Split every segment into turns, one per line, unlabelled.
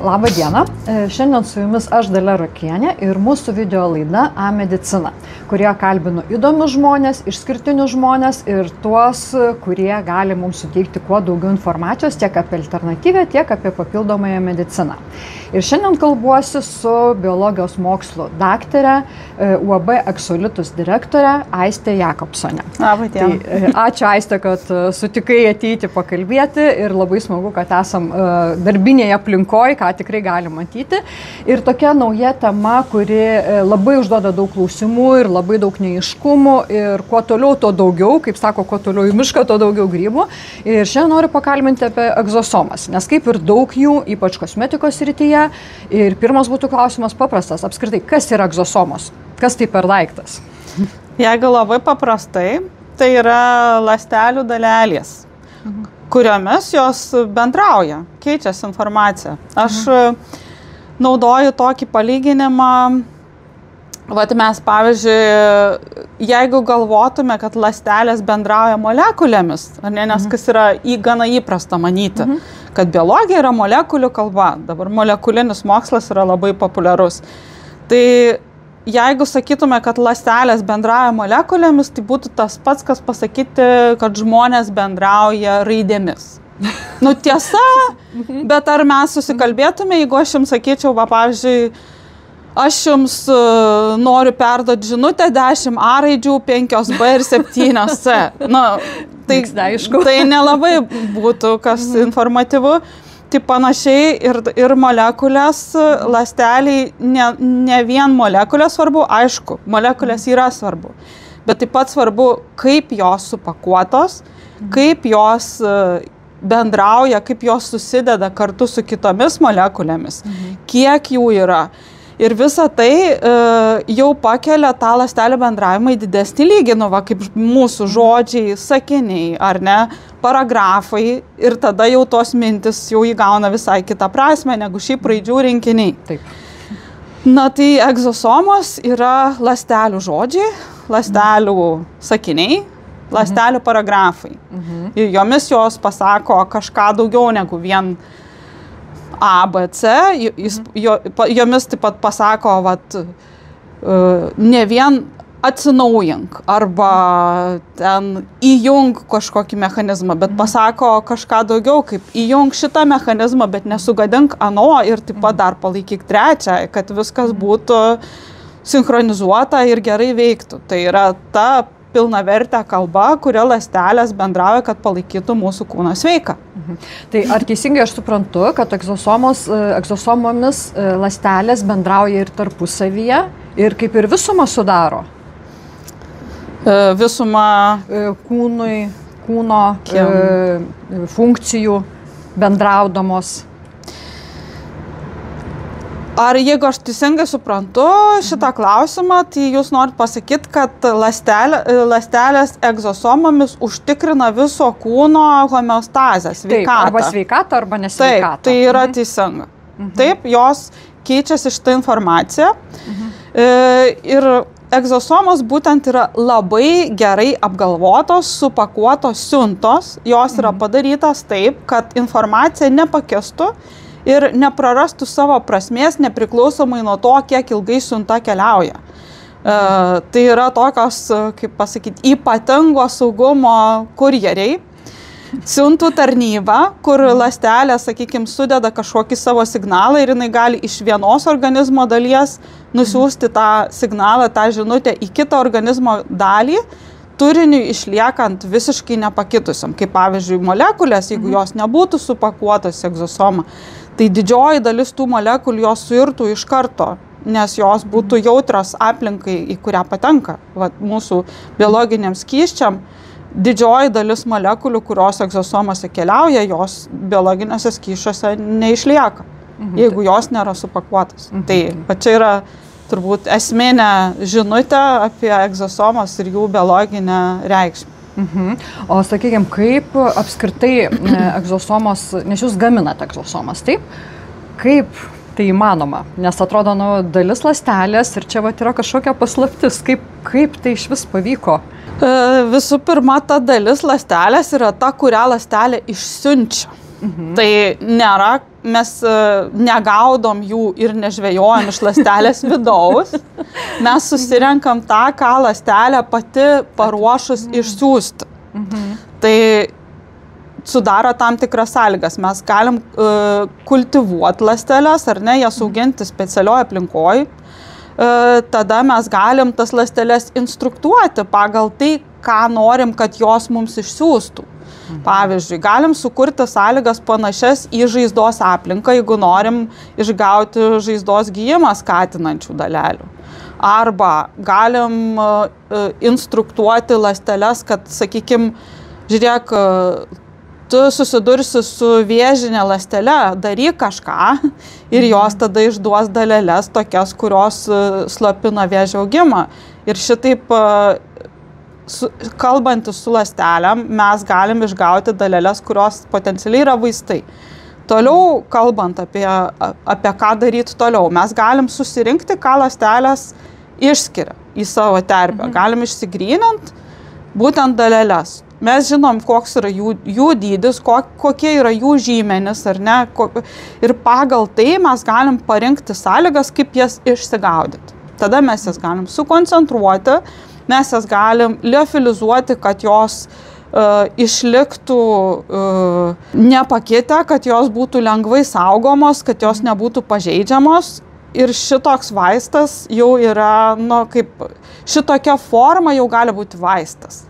Labą dieną. Šiandien su jumis aš Dalia Rokienė ir mūsų video laida A-medicina, kurie kalbinu įdomius žmonės, išskirtinius žmonės ir tuos, kurie gali mums suteikti kuo daugiau informacijos tiek apie alternatyvę, tiek apie papildomąją mediciną. Ir šiandien kalbuosi su biologijos mokslų daktare, UAB Exolitus direktore Aiste Jakobsone.
Labą dieną.
Tai, ačiū Aiste, kad sutikai ateiti pakalbėti ir labai smagu, kad esam darbinėje aplinkoje, ką tikrai gali matyti. Ir tokia nauja tema, kuri labai užduoda daug klausimų ir labai daug neaiškumų ir kuo toliau, to daugiau, kaip sako, kuo toliau į mišką, to daugiau grybų. Ir šiandien noriu pakalbinti apie egzosomas, nes kaip ir daug jų, ypač kosmetikos srityje. Ir pirmas būtų klausimas paprastas, apskritai, kas yra egzosomos? Kas tai per daiktas?
Jeigu labai paprastai, tai yra ląstelių dalelės, kuriomis jos bendrauja, keičiasi informacija. Aš naudoju tokį palyginimą, vat mes, pavyzdžiui, jeigu galvotume, kad ląstelės bendrauja molekulėmis, ar ne, nes kas yra gana įprasta manyti, kad biologija yra molekulių kalba, dabar molekulinis mokslas yra labai populiarus. Tai jeigu sakytume, kad ląstelės bendrauja molekulėmis, tai būtų tas pats, kas pasakyti, kad žmonės bendrauja raidėmis. Nu tiesa, bet ar mes susikalbėtume, jeigu aš jums sakyčiau, va, pavyzdžiui, aš jums noriu perduoti žinutę 10 A raidžių, 5 B ir 7 C. Na, tai nelabai būtų kas informatyvu. Tai panašiai ir molekulės, ląsteliai, ne vien molekulės svarbu, aišku, molekulės yra svarbu. Bet taip pat svarbu, kaip jos supakuotos, kaip jos bendrauja, kaip jos susideda kartu su kitomis molekulėmis, kiek jų yra. Ir visa tai jau pakelia tą ląstelių bendravimą į didesnį lygį, nu va, kaip mūsų žodžiai, sakiniai, ar ne, paragrafai, ir tada jau tos mintis jau įgauna visai kitą prasmę, negu šiaip raidžių rinkiniai.
Taip.
Na tai egzosomos yra ląstelių žodžiai, ląstelių sakiniai, ląstelių paragrafai. Ir jomis jos pasako kažką daugiau negu vien A, B, C, jomis taip pat pasako, vat, ne vien atsinaujink arba ten įjung kažkokį mechanizmą, bet pasako kažką daugiau, kaip įjung šitą mechanizmą, bet nesugadink ano ir taip pat dar palaikyk trečią, kad viskas būtų sinchronizuota ir gerai veiktų. Tai yra ta pilnavertė kalba, kuria ląstelės bendrauja, kad palaikytų mūsų kūną sveiką.
Tai ar teisingai aš suprantu, kad egzosomomis ląstelės bendrauja ir tarpusavyje ir kaip ir visumą sudaro?
Visumą
kūno funkcijų bendraudamos.
Ar jeigu aš teisingai suprantu šitą klausimą, tai jūs norit pasakyti, kad ląstelės egzosomomis užtikrina viso kūno homeostazę, sveikatą.
Taip, arba sveikatą, arba nesveikatą.
Taip, tai yra teisinga. Taip, jos keičiasi šitą informaciją. Ir egzosomos būtent yra labai gerai apgalvotos, supakuotos siuntos. Jos yra padarytos taip, kad informacija nepakistų ir neprarastų savo prasmės nepriklausomai nuo to, kiek ilgai siunta keliauja. Tai yra tokios, kaip pasakyti, ypatingo saugumo kurjeriai, siuntų tarnyba, kur ląstelė, sakykime, sudeda kažkokį savo signalą ir jinai gali iš vienos organizmo dalies nusiųsti tą signalą, tą žinutę į kitą organizmo dalį, turiniui išliekant visiškai nepakitusiam. Kaip pavyzdžiui, molekulės, jeigu jos nebūtų supakuotos į egzosomą, tai didžioji dalis tų molekulių jos suirtų iš karto, nes jos būtų jautrios aplinkai, į kurią patenka. Vat, mūsų biologiniam skysčiam didžioji dalis molekulių, kurios egzosomose keliauja, jos biologiniuose skysčiuose neišlieka, jeigu jos nėra supakuotos. Tai čia yra turbūt esminė žinutė apie egzosomas ir jų biologinę reikšmę.
O sakykime, kaip apskritai egzosomos, nes jūs gaminate egzosomas, taip? Kaip tai įmanoma? Nes atrodo, dalis ląstelės ir čia yra kažkokia paslaptis. Kaip tai iš vis pavyko?
Visų pirma, ta dalis ląstelės yra ta, kurią ląstelė išsiunčia. Tai nėra mes negaudom jų ir nežvejojam iš ląstelės vidaus, mes susirenkam tą, ką ląstelė pati paruošus išsiųsti. Tai sudaro tam tikras sąlygas. Mes galim kultivuoti ląsteles, ar ne, jas auginti specialioje aplinkoje. Tada mes galim tas ląsteles instruktuoti pagal tai, ką norim, kad jos mums išsiųstų. Pavyzdžiui, galim sukurti sąlygas panašias į žaizdos aplinką, jeigu norim išgauti žaizdos gijimą skatinančių dalelių. Arba galim instruktuoti ląsteles, kad, sakykime, žiūrėk, tu susidursi su vėžinė ląstele, daryk kažką ir jos tada išduos daleles tokias, kurios slopina vėžio augimą. Ir šitaip, kalbantis su ląstelėm, mes galim išgauti daleles, kurios potencialiai yra vaistai. Toliau, kalbant apie ką daryti toliau, mes galim susirinkti, ką ląstelės išskiria į savo terpę. Galim išsigryninti būtent daleles. Mes žinom, koks yra jų dydis, kokie yra jų žymenys, ar ne, ir pagal tai mes galim parinkti sąlygas, kaip jas išsigaudyti. Tada mes jas galim sukoncentruoti, mes jas galim liofilizuoti, kad jos išliktų nepakitę, kad jos būtų lengvai saugomos, kad jos nebūtų pažeidžiamos. Ir šitoks vaistas jau yra, šitokia forma jau gali būti vaistas.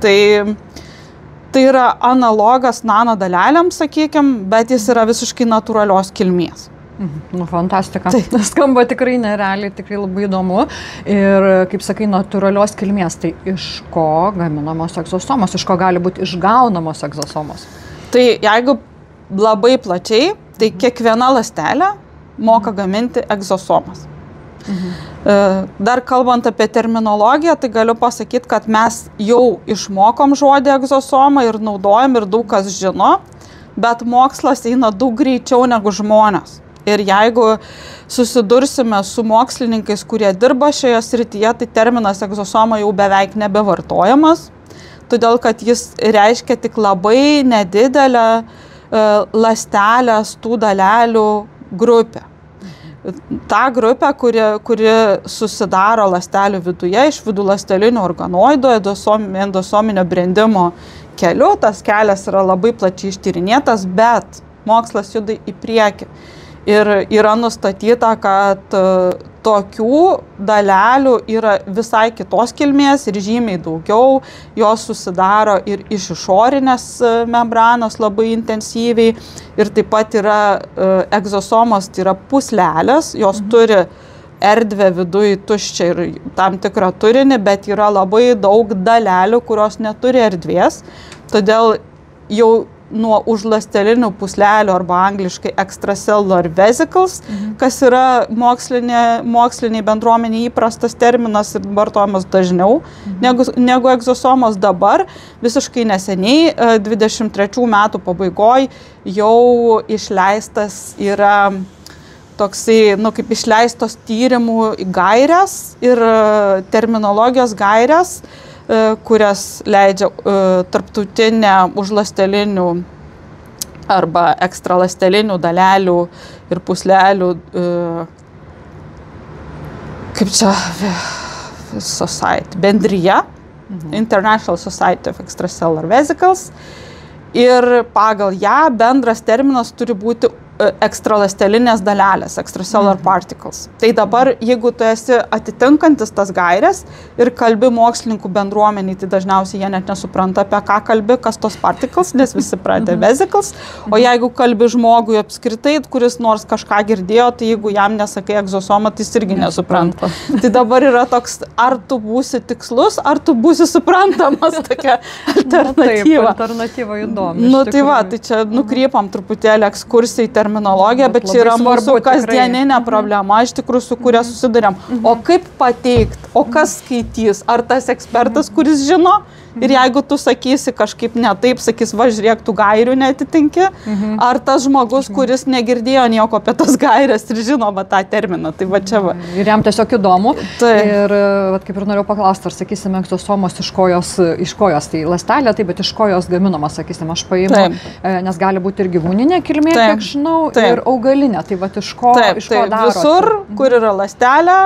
Tai yra analogas nanodalelėms, sakykime, bet jis yra visiškai natūralios kilmės.
Fantastika. Skamba tikrai nerealiai, tikrai labai įdomu. Ir, kaip sakai, natūralios kilmės, tai iš ko gaminamos egzosomos, iš ko gali būti išgaunamos egzosomos? Tai
jeigu labai plačiai, tai kiekviena ląstelė moka gaminti egzosomas. Dar kalbant apie terminologiją, tai galiu pasakyti, kad mes jau išmokom žodį egzosomą ir naudojam ir daug kas žino, bet mokslas eina daug greičiau negu žmonės. Ir jeigu susidursime su mokslininkais, kurie dirba šioje srityje, tai terminas egzosoma jau beveik nebevartojamas, todėl kad jis reiškia tik labai nedidelę ląstelės tų dalelių grupę. Ta grupė, kuri susidaro ląstelių viduje iš viduląstelinių organoidų endosominio brendimo keliu, tas kelias yra labai plačiai ištyrinėtas, bet mokslas juda į priekį. Ir yra nustatyta, kad tokių dalelių yra visai kitos kilmės ir žymiai daugiau. Jos susidaro ir iš išorinės membranos labai intensyviai. Ir taip pat yra egzosomos, tai yra puslelės, jos turi erdvę viduje tuščią ir tam tikrą turinį, bet yra labai daug dalelių, kurios neturi erdvės. Todėl jau nuo užląstelinių puslelių arba angliškai extracellular vesicles, kas yra moksliniai bendruomeniai įprastas terminas ir vartojamas dažniau negu egzosomos dabar. Visiškai neseniai, 23 metų pabaigoj, jau išleistas yra toksai, kaip išleistos tyrimų gairės ir terminologijos gairės, kurias leidžia tarptautinė užląstelinių arba ekstraląstelinių dalelių ir puslelių, bendrija, International Society of Extracellular Vesicles, ir pagal ją bendras terminas turi būti ekstraląstelinės dalelės, extracellular particles. Tai dabar, jeigu tu esi atitinkantis tas gaires ir kalbi mokslininkų bendruomeniai, tai dažniausiai jie net nesupranta, apie ką kalbi, kas tos particles, nes visi pradeda vesicles. O jeigu kalbi žmogui apskritai, kuris nors kažką girdėjo, tai jeigu jam nesakai egzosoma, tai jis irgi nesupranta. Tai dabar yra toks, ar tu būsi tikslus, ar tu būsi suprantamas, tokia alternatyva.
Taip, alternatyva įdomi.
Tai va, tai čia nukrypam truputėlį ekskursijai terminologiją, bet čia yra mūsų kasdieninė problema, iš tikrųjų, su kuria susiduriam. O kaip pateikti, o kas skaitys? Ar tas ekspertas, kuris žino, ir jeigu tu sakysi kažkaip ne taip, sakys, va, žiūrėk, tu gairių netitinki, ar tas žmogus, kuris negirdėjo nieko apie tas gairias ir žino va, tą terminą, tai va čia va.
Ir jam tiesiog įdomu. Ir va, kaip ir norėjau paklausti, ar, sakysime, egzosomos iš kojos, tai ląstelė, taip, bet iš kojos gaminama, sakysime, aš paimu, nes gali būti ir gyvūninė kilmė, kiek žinau, ir augalinė, tai va, iš ko daro.
Visur, kur yra ląstelė,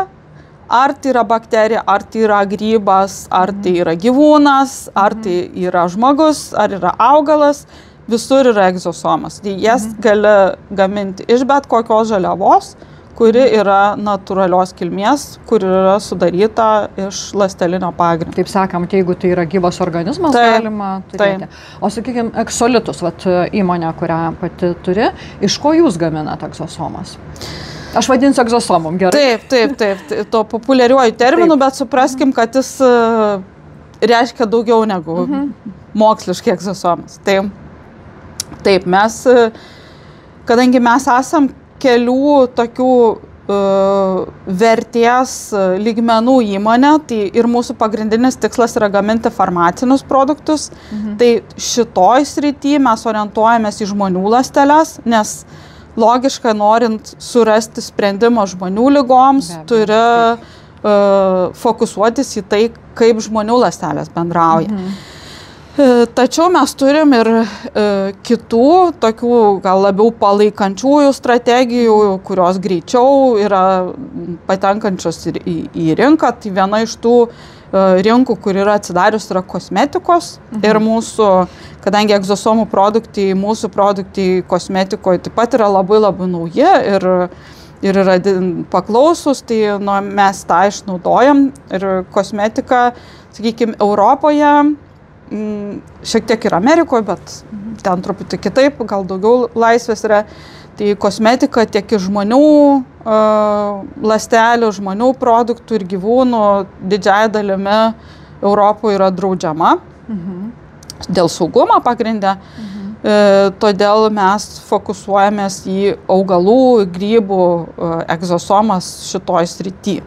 ar tai yra bakterija, ar tai yra grybas, ar tai yra gyvūnas, ar tai yra žmogus, ar yra augalas, visur yra egzosomas. Tai jas gali gaminti iš bet kokios žaliavos, kuri yra natūralios kilmės, kuri yra sudaryta iš ląstelinio pagrindo.
Taip sakant, jeigu tai yra gyvas organizmas, galima turėti. O sakykime, Exolitus, įmonė, kurią pati turi, iš ko jūs gaminate egzosomas? Aš vadinsiu egzosomom, gerai.
Taip, to populiariuoju terminu, bet supraskim, kad jis reiškia daugiau negu moksliškai egzosomas. Taip, mes, kadangi mes esam kelių tokių vertės lygmenų įmonė, tai ir mūsų pagrindinis tikslas yra gaminti farmacinius produktus, tai šitoj srity mes orientuojamės į žmonių ląsteles, nes logiškai norint surasti sprendimą žmonių ligoms, turi fokusuotis į tai, kaip žmonių ląstelės bendrauja. Tačiau mes turim ir kitų, tokių gal labiau palaikančiųjų strategijų, kurios greičiau yra patenkančios ir į rinką. Tai viena iš tų rinkų, kur yra atsidarius, yra kosmetikos ir mūsų, kadangi egzosomų produktai, mūsų produktai kosmetikoje taip pat yra labai nauji ir yra paklausus, tai mes tą išnaudojam ir kosmetika, sakykime, Europoje, šiek tiek ir Amerikoje, bet ten truputį kitaip, gal daugiau laisvės yra. Tai kosmetika tiek iš žmonių ląstelių, žmonių produktų ir gyvūnų didžiąja dalimi Europoje yra draudžiama dėl saugumo pagrindę. Todėl mes fokusuojamės į augalų, grybų egzosomas šitoj srity.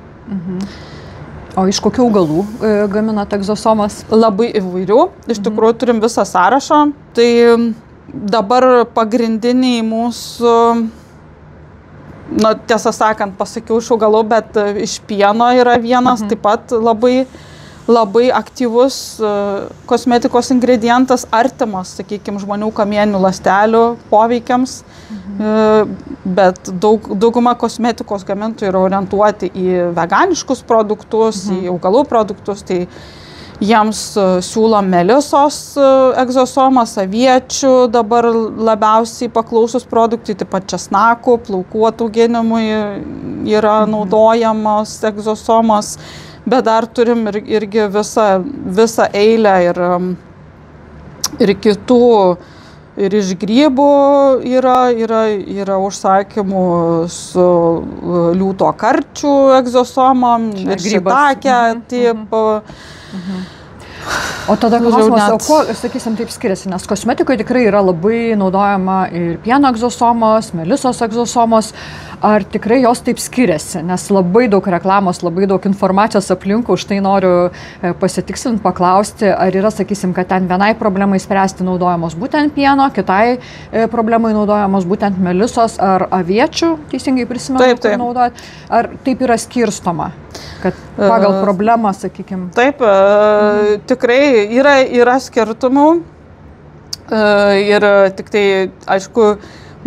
O iš kokių augalų gaminate egzosomas?
Labai įvairių. Iš tikrųjų turim visą sąrašą. Tai dabar pagrindiniai mūsų, tiesą sakant, pasakiau iš augalų, bet iš pieno yra vienas, taip pat labai aktyvus kosmetikos ingredientas, artimas, sakykime, žmonių kamieninių ląstelių poveikiams, bet dauguma kosmetikos gamintojų yra orientuoti į veganiškus produktus, į augalų produktus, tai jiems siūlom melisos egzosomas, aviečių dabar labiausiai paklausus produktai, taip pat česnakų, plaukų atauginimui yra naudojamas egzosomas, bet dar turim irgi visą eilę ir kitų, ir iš grybų yra užsakymų su liūto karčių egzosomom, ir šitakę, taip.
O tada klausimas, o ko, sakysim, taip skiriasi, nes kosmetikoje tikrai yra labai naudojama ir pieno egzosomos, melisos egzosomos, ar tikrai jos taip skiriasi, nes labai daug reklamos, labai daug informacijos aplinkų, už tai noriu pasitikslinti, paklausti, ar yra, sakysim, kad ten vienai problemai spręsti naudojamos būtent pieno, kitai problemai naudojamos būtent melisos ar aviečių, teisingai prisimenu, kur naudojat, ar taip yra skirstoma? Kad pagal problemą, sakykime.
Taip, tikrai yra skirtumų ir tik tai, aišku,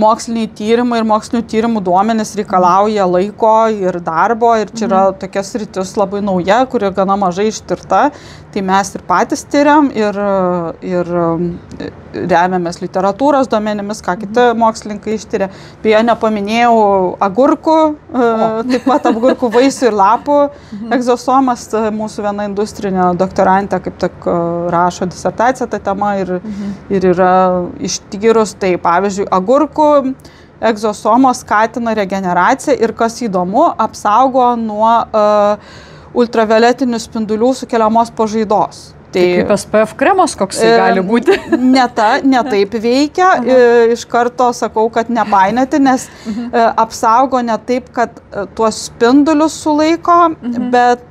moksliniai tyrimai ir mokslinių tyrimų duomenys reikalauja laiko ir darbo ir čia yra tokia sritis labai nauja, kuri gana mažai ištirta, tai mes ir patys tyriam ir remiamės literatūros duomenimis, ką kiti mokslininkai ištyrė. Beje, nepaminėjau agurkų, taip pat agurkų vaisių ir lapų egzosomas, mūsų viena industrinė doktorantė kaip tik rašo disertaciją tą temą ir yra ištyrus, tai pavyzdžiui, agurkų egzosomos skatina regeneraciją ir, kas įdomu, apsaugo nuo ultravioletinių spindulių sukeliamos pažaidos.
Tai kaip SPF kremas koksai gali būti?
Ne taip veikia, iš karto sakau, kad nepainioti, nes apsaugo ne taip, kad tuos spindulius sulaiko, bet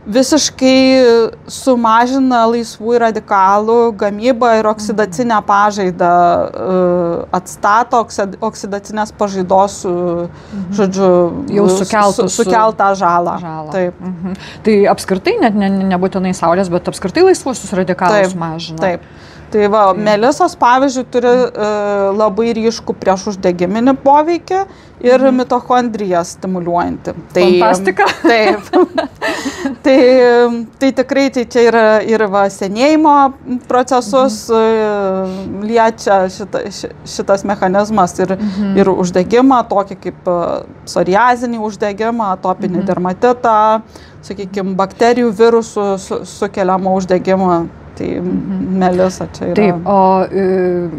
visiškai sumažina laisvųjų radikalų gamybą ir oksidacinę pažaidą, atstato oksidacinės pažaidos, žodžiu,
jau
sukeltą žalą. Taip.
Tai apskritai, net nebūtinai saulės, bet apskritai laisvuosius radikalus mažina.
Taip. Tai va, melisos, pavyzdžiui, turi labai ryškų priešuždegiminį poveikį ir mitochondriją stimuliuojantį.
Fantastika.
Taip. Tai tikrai tai čia yra ir senėjimo procesus liečia šitas mechanizmas ir uždegimą, tokį kaip psoriazinį uždegimą, atopinį dermatitą, sakykime, bakterijų virusų sukeliamą uždegimą. Tai melisa čia yra.
Taip, o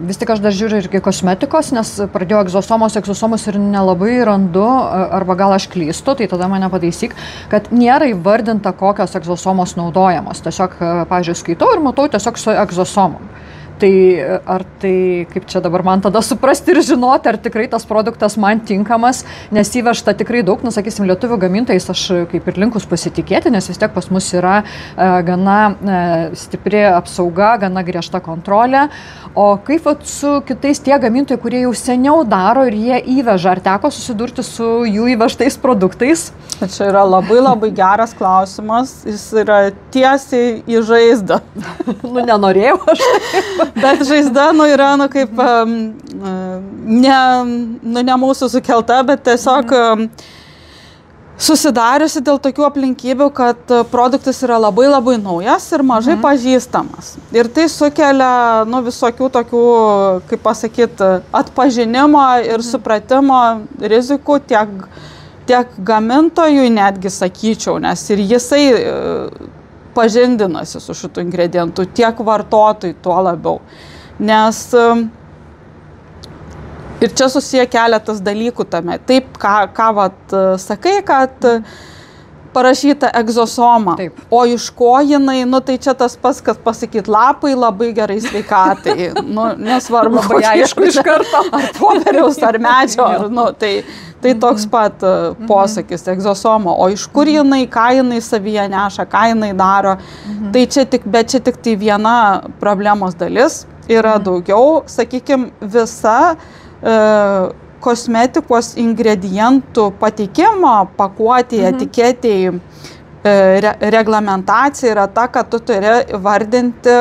vis tik aš dar žiūriu ir kosmetikos, nes pradėjau egzosomus ir nelabai randu, arba gal aš klystu, tai tada mane pataisyk, kad nėra įvardinta, kokios egzosomos naudojamos. Tiesiog, pavyzdžiui, skaitau ir matau tiesiog su egzosomom. Tai ar tai, kaip čia dabar man tada suprasti ir žinoti, ar tikrai tas produktas man tinkamas, nes įvežta tikrai daug, sakysim, lietuvių gamintojais aš kaip ir linkus pasitikėti, nes vis tiek pas mus yra gana stipri apsauga, gana griežta kontrolė. O kaip su kitais tie gamintojai, kurie jau seniau daro ir jie įveža, ar teko susidurti su jų įvežtais produktais?
Čia yra labai geras klausimas, jis yra tiesiai į žaizdą.
Nenorėjau aš.
Bet žaizda, yra, kaip, ne mūsų sukelta, bet tiesiog susidariusi dėl tokių aplinkybių, kad produktas yra labai naujas ir mažai pažįstamas. Ir tai sukelia, visokių tokių, kaip pasakyti, atpažinimo ir supratimo rizikų tiek gamintojui netgi sakyčiau, nes ir jisai pažindinasi su šitų ingredientų, tiek vartotojai tuo labiau. Nes ir čia susiję keletas dalykų tame. Taip, ką sakai, kad parašyta egzosoma, taip. O iš ko jinai, tai čia tas pats, kad pasakyt, lapai labai gerai sveikatai. Nesvarbu,
labai aišku iš karto.
Ar popieriaus, ar medžio, tai toks pat posakis, egzosoma. O iš kur jinai, ką jinai savyje neša, ką jinai daro. Tai čia tik tai viena problemos dalis. Yra daugiau, sakykime, visa kosmetikos ingredientų pateikimo pakuotėje, etiketėje reglamentacija yra ta, kad tu turi vardinti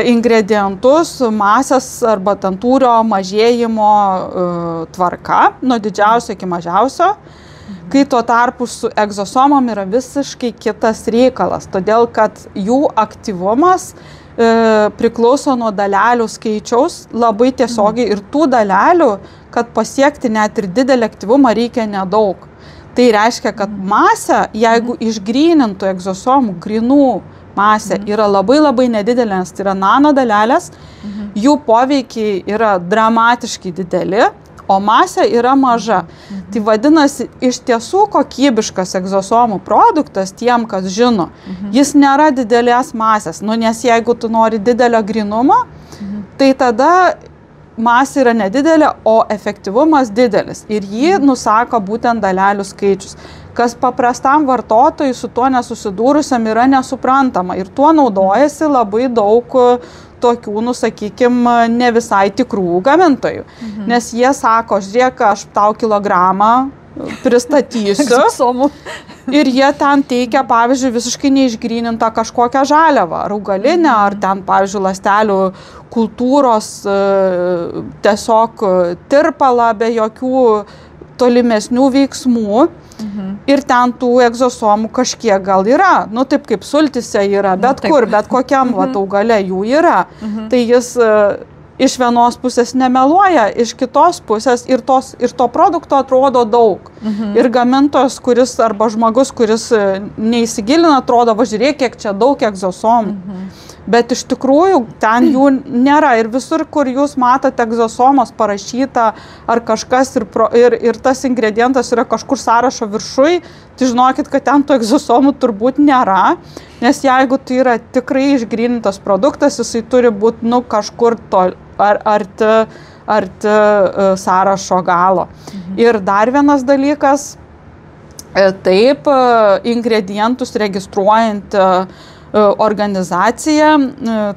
ingredientus masės arba tantūrio mažėjimo tvarka, nuo didžiausio iki mažiausio, kai tuo tarpu su egzosomom yra visiškai kitas reikalas, todėl kad jų aktyvumas priklauso nuo dalelių skaičiaus labai tiesiogiai ir tų dalelių, kad pasiekti net ir didelį aktyvumą reikia nedaug. Tai reiškia, kad masė, jeigu išgrynintų egzosomų grynų masė yra labai nedidelė, nes tai yra nanodalelės, jų poveikiai yra dramatiškai dideli, o masė yra maža. Tai vadinasi, iš tiesų kokybiškas egzosomų produktas tiem, kas žino, jis nėra didelės masės, nes jeigu tu nori didelio grynumo, tai tada masė yra nedidelė, o efektyvumas didelis ir jį nusako būtent dalelių skaičius. Kas paprastam vartotojui su tuo nesusidūrusiam yra nesuprantama ir tuo naudojasi labai daug tokių, sakykime, ne visai tikrų gamintojų. Nes jie sako, žiūrėk, aš tau kilogramą pristatysiu ir jie ten teikia, pavyzdžiui, visiškai neišgrynintą kažkokią žaliavą, ar augalinę, ar ten, pavyzdžiui, ląstelių kultūros tiesiog tirpalą be jokių tolimesnių veiksmų. Ir ten tų egzosomų kažkiek gal yra, taip kaip sultise yra, bet kur, bet kokiam augale jų yra. Tai jis iš vienos pusės nemeluoja, iš kitos pusės ir to produkto atrodo daug. Ir gamintojas, kuris arba žmogus, kuris neįsigilina, atrodo, žiūrėk, kiek čia daug egzosomų. Bet iš tikrųjų ten jų nėra ir visur, kur jūs matote egzosomos parašyta ar kažkas ir tas ingredientas yra kažkur sąrašo viršui, tai žinokit, kad ten tų egzosomų turbūt nėra, nes jeigu tai yra tikrai išgrynintas produktas, jisai turi būti kažkur arti sąrašo galo. Ir dar vienas dalykas, Taip, ingredientus registruojant organizacija,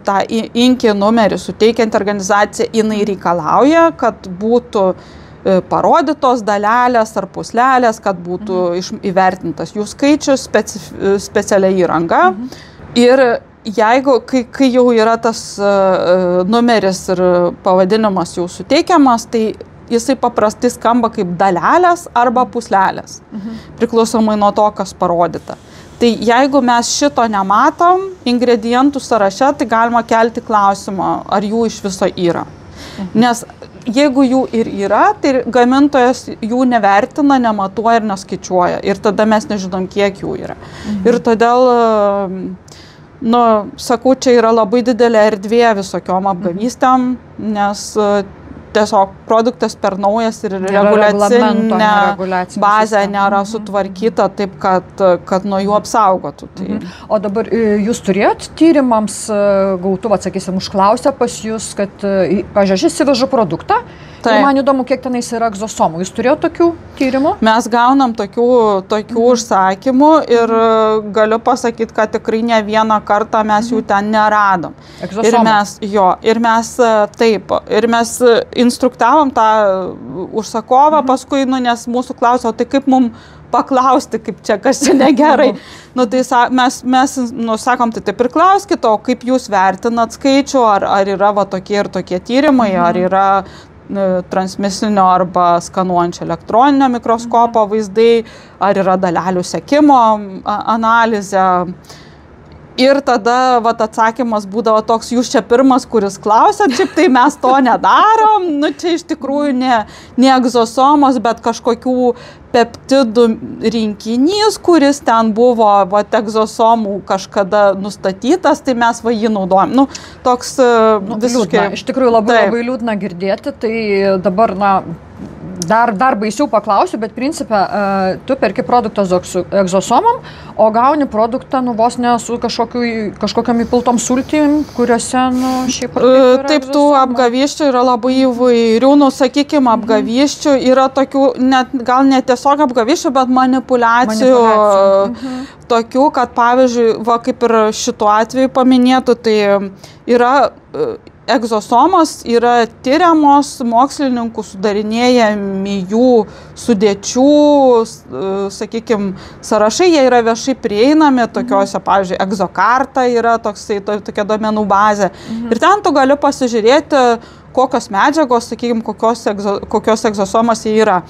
tą INKI numerį suteikiant organizacija, jinai reikalauja, kad būtų parodytos dalelės ar puslelės, kad būtų įvertintas jų skaičius, specialiai įranga. Ir jeigu, kai jau yra tas numeris ir pavadinimas jau suteikiamas, tai jisai paprastai skamba kaip dalelės arba puslelės, priklausomai nuo to, kas parodyta. Tai jeigu mes šito nematom ingredientų sąraše, tai galima kelti klausimą, ar jų iš viso yra. Nes jeigu jų ir yra, tai gamintojas jų nevertina, nematuoja ir neskaičiuoja. Ir tada mes nežinom, kiek jų yra. Ir todėl, sakau, čia yra labai didelė erdvė visokiom apgavystėm, nes tiesiog produktas per naujas ir reguliacinė bazė nėra sutvarkyta taip, kad nuo jų apsaugotų. Tai.
O dabar jūs turėjot tyrimams gautų, atsakysim, užklausę pas jūs, kad, pažiūrėjau, aš įsivežu produktą ir man įdomu, kiek tenais yra egzosomų. Jūs turėjot tokių tyrimų? Mes
gaunam tokių užsakymų ir galiu pasakyti, kad tikrai ne vieną kartą mes jų ten neradom. Ir mes instruktavom tą užsakovą, paskui, nes mūsų klausė, tai kaip mums paklausti, kaip čia, kas čia negerai. Tai mes sakom, tai taip ir klauskite, o kaip jūs vertinat skaičių, ar yra tokie ir tokie tyrimai, ar yra transmisinio arba skanuojančio elektroninio mikroskopo vaizdai, ar yra dalelių sekimo analizė. Ir tada atsakymas būdavo toks, jūs čia pirmas, kuris klausėt, šiaip tai mes to nedarom, čia iš tikrųjų ne egzosomos, bet kažkokių peptidų rinkinys, kuris ten buvo egzosomų kažkada nustatytas, tai mes jį naudojam. Toks visiškai...
Liūdna. Iš tikrųjų labai liūdna girdėti, tai dabar, dar baisiau paklausiu, bet principė, tu perki produktą su egzosomom, o gauni produktą, vos ne su kažkokiam įpiltom sultim, kuriuose, šiaip ar taip.
Taip, tų apgavysčių yra labai įvairių, sakykime, apgavysčių yra tokių, gal ne tiesiog apgavysčių, bet manipuliacijų. Tokių, kad pavyzdžiui, kaip ir šituo atveju paminėtų, tai yra egzosomos yra tyriamos, mokslininkų sudarinėjami jų sudėčių, sakykime, sąrašai, jie yra viešai prieinami, tokiuose, pavyzdžiui, egzokarta yra tokia duomenų bazė. Ir ten tu gali pasižiūrėti, kokios medžiagos, sakykime, kokios egzosomos jie yra.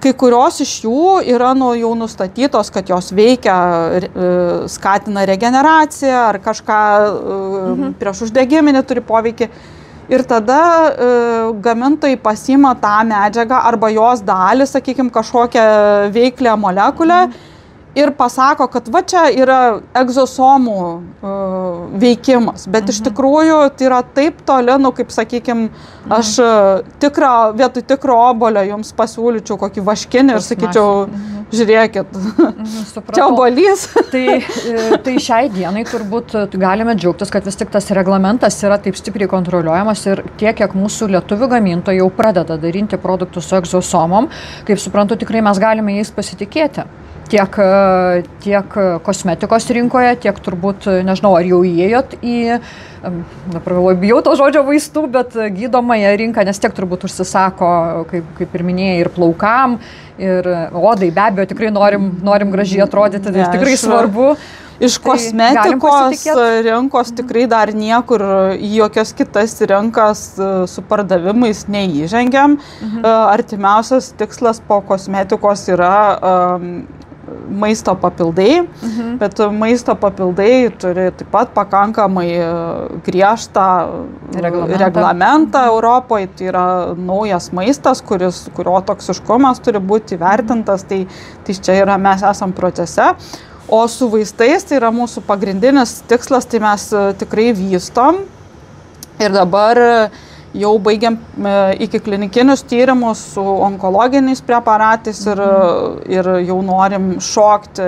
Kai kurios iš jų yra jau nustatytos, kad jos veikia, skatina regeneraciją ar kažką prieš uždegiminį turi poveikį. Ir tada gamintojai pasiima tą medžiagą arba jos dalį, sakykime, kažkokią veiklią molekulę ir pasako, kad čia yra egzosomų veikimas. Bet iš tikrųjų tai yra taip toli, kaip sakykime, aš vietoj tikro obuolio jums pasiūlyčiau kokį vaškinį ir sakyčiau, žiūrėkit, čia obuolys.
Tai šiai dienai turbūt galime džiaugtis, kad vis tik tas reglamentas yra taip stipriai kontroliuojamas ir tiek, kiek mūsų lietuvių gamintojai jau pradeda daryti produktus su egzosomom, kaip suprantu, tikrai mes galime jais pasitikėti. Tiek kosmetikos rinkoje, tiek turbūt, nežinau, ar jau įėjot į, bijau to žodžio vaistų, bet gydomąją rinką, nes tiek turbūt užsisako, kaip ir minėjai, ir plaukam, ir odai, be abejo, tikrai norim gražiai atrodyti, tai tikrai svarbu.
Iš kosmetikos rinkos tikrai dar niekur į jokias kitas rinkas su pardavimais neįžengiam. Artimiausias tikslas po kosmetikos yra maisto papildai, bet maisto papildai turi taip pat pakankamai griežtą reglamentą Europoje. Tai yra naujas maistas, kurio toksiškumas turi būti įvertintas, tai čia mes esam procese. O su vaistais, tai yra mūsų pagrindinis tikslas, tai mes tikrai vystom ir dabar jau baigiam iki klinikinius tyrimus su onkologiniais preparatais ir jau norim šokti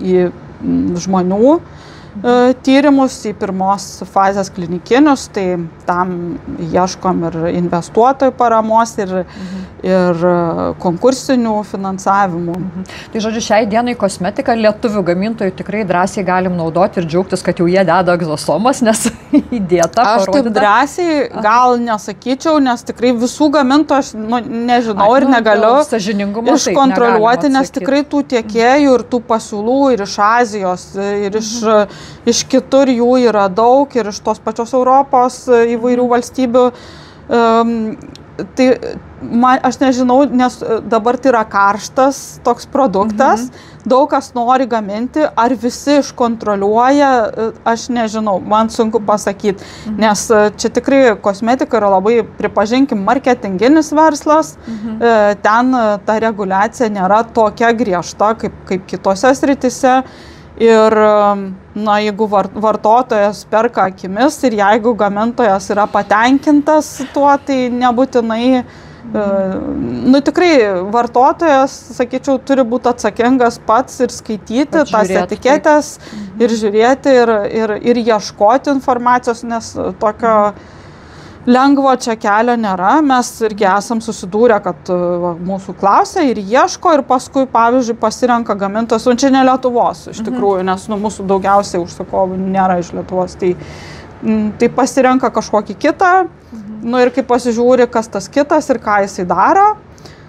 į žmonių tyrimus, į pirmos fazės klinikinius, tai tam ieškom ir investuotojų paramos ir konkursinių finansavimų.
Tai žodžiu, šiai dienai kosmetiką lietuvių gamintojų tikrai drąsiai galim naudoti ir džiaugtis, kad jau jie deda egzosomas, nes įdėta.
Aš taip drąsiai gal nesakyčiau, nes tikrai visų gamintojų aš nežinau ir negaliu iškontroliuoti, nes tikrai tų tiekėjų ir tų pasiūlų ir iš Azijos, ir iš kitur jų yra daug, ir iš tos pačios Europos įvairių valstybių. Tai aš nežinau, nes dabar tai yra karštas toks produktas, daug kas nori gaminti, ar visi iškontroliuoja, aš nežinau, man sunku pasakyti, nes čia tikrai kosmetika yra labai, pripažinkim, marketinginis verslas, ten ta reguliacija nėra tokia griežta kaip kitose srityse. Ir jeigu vartotojas perka akimis ir jeigu gamintojas yra patenkintas tuo, tai nebūtinai, tikrai vartotojas, sakyčiau, turi būti atsakingas pats ir skaityti tas etiketės ir žiūrėti ir ieškoti informacijos, nes tokio lengvo čia kelio nėra. Mes irgi esam susidūrę, kad mūsų klausia ir ieško ir paskui, pavyzdžiui, pasirenka gamintojas, čia ne Lietuvos iš tikrųjų, nes mūsų daugiausiai užsakovų nėra iš Lietuvos, tai pasirenka kažkokį kitą, ir kai pasižiūri, kas tas kitas ir ką jisai daro.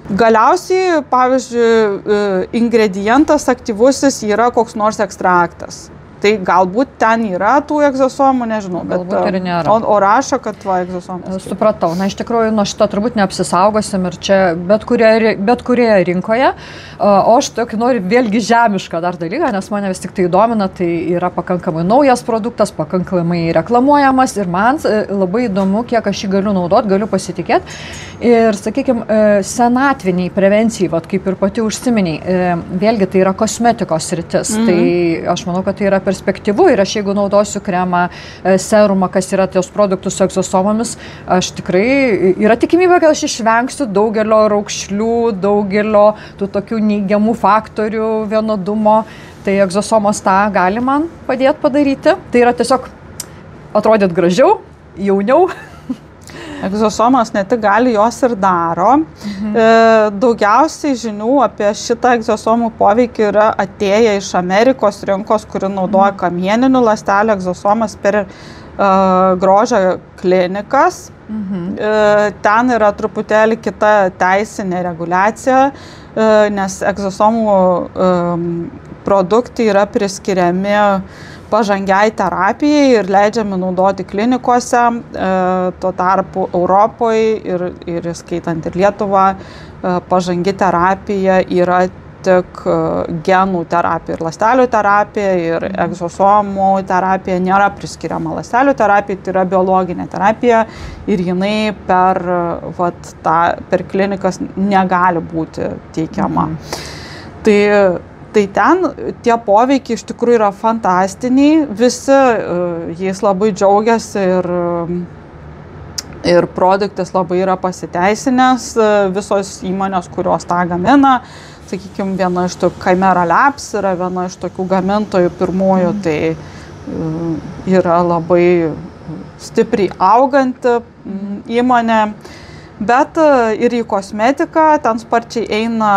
Galiausiai, pavyzdžiui, ingredientas aktyvusis yra koks nors ekstraktas. Tai galbūt ten yra tų egzosomų, nežinau, bet o rašo, kad egzosomas.
Supratau. Iš tikrųjų, nuo šito turbūt neapsisaugosim ir čia bet kurioje rinkoje. O aš tokį noriu vėlgi žemišką dar dalyką, nes mane vis tik tai įdomina, tai yra pakankamai naujas produktas, pakankamai reklamuojamas ir man labai įdomu, kiek aš jį galiu naudoti, galiu pasitikėti. Ir, sakykime, senatviniai prevencijai, kaip ir pati užsiminiai, vėlgi tai yra kosmetikos sritis. Tai aš manau, kad tai yra perspektyvu ir aš jeigu naudosiu kremą, serumą, kas yra tos produktus su egzosomomis, aš tikrai, yra tikimybė, kad aš išvengsiu daugelio raukšlių, daugelio tų tokių neigiamų faktorių vienodumo, tai egzosomos tą gali man padėti padaryti. Tai yra tiesiog atrodyt gražiau, jauniau.
Egzosomas ne tik gali, jos ir daro. Daugiausiai žinių apie šitą egzosomų poveikį yra atėję iš Amerikos rinkos, kuri naudoja kamieninių ląstelių egzosomas per grožio klinikas. Ten yra truputėlį kita teisinė reguliacija, nes egzosomų produktai yra priskiriami pažangiai terapijai ir leidžiami naudoti klinikose. Tuo tarpu Europoje ir skaitant ir Lietuvą, pažangi terapija yra tik genų terapija ir ląstelių terapija ir egzosomų terapija nėra priskiriama ląstelių terapijai, tai yra biologinė terapija ir jinai per klinikas negali būti teikiama. Tai ten tie poveikiai iš tikrųjų yra fantastiniai, visi jais labai džiaugiasi ir produktas labai yra pasiteisinęs, visos įmonės, kurios tą gamina, sakykime, viena iš tokių Chimera Labs yra viena iš tokių gamintojų pirmųjų, tai yra labai stipriai auganti įmonė, bet ir į kosmetiką ten sparčiai eina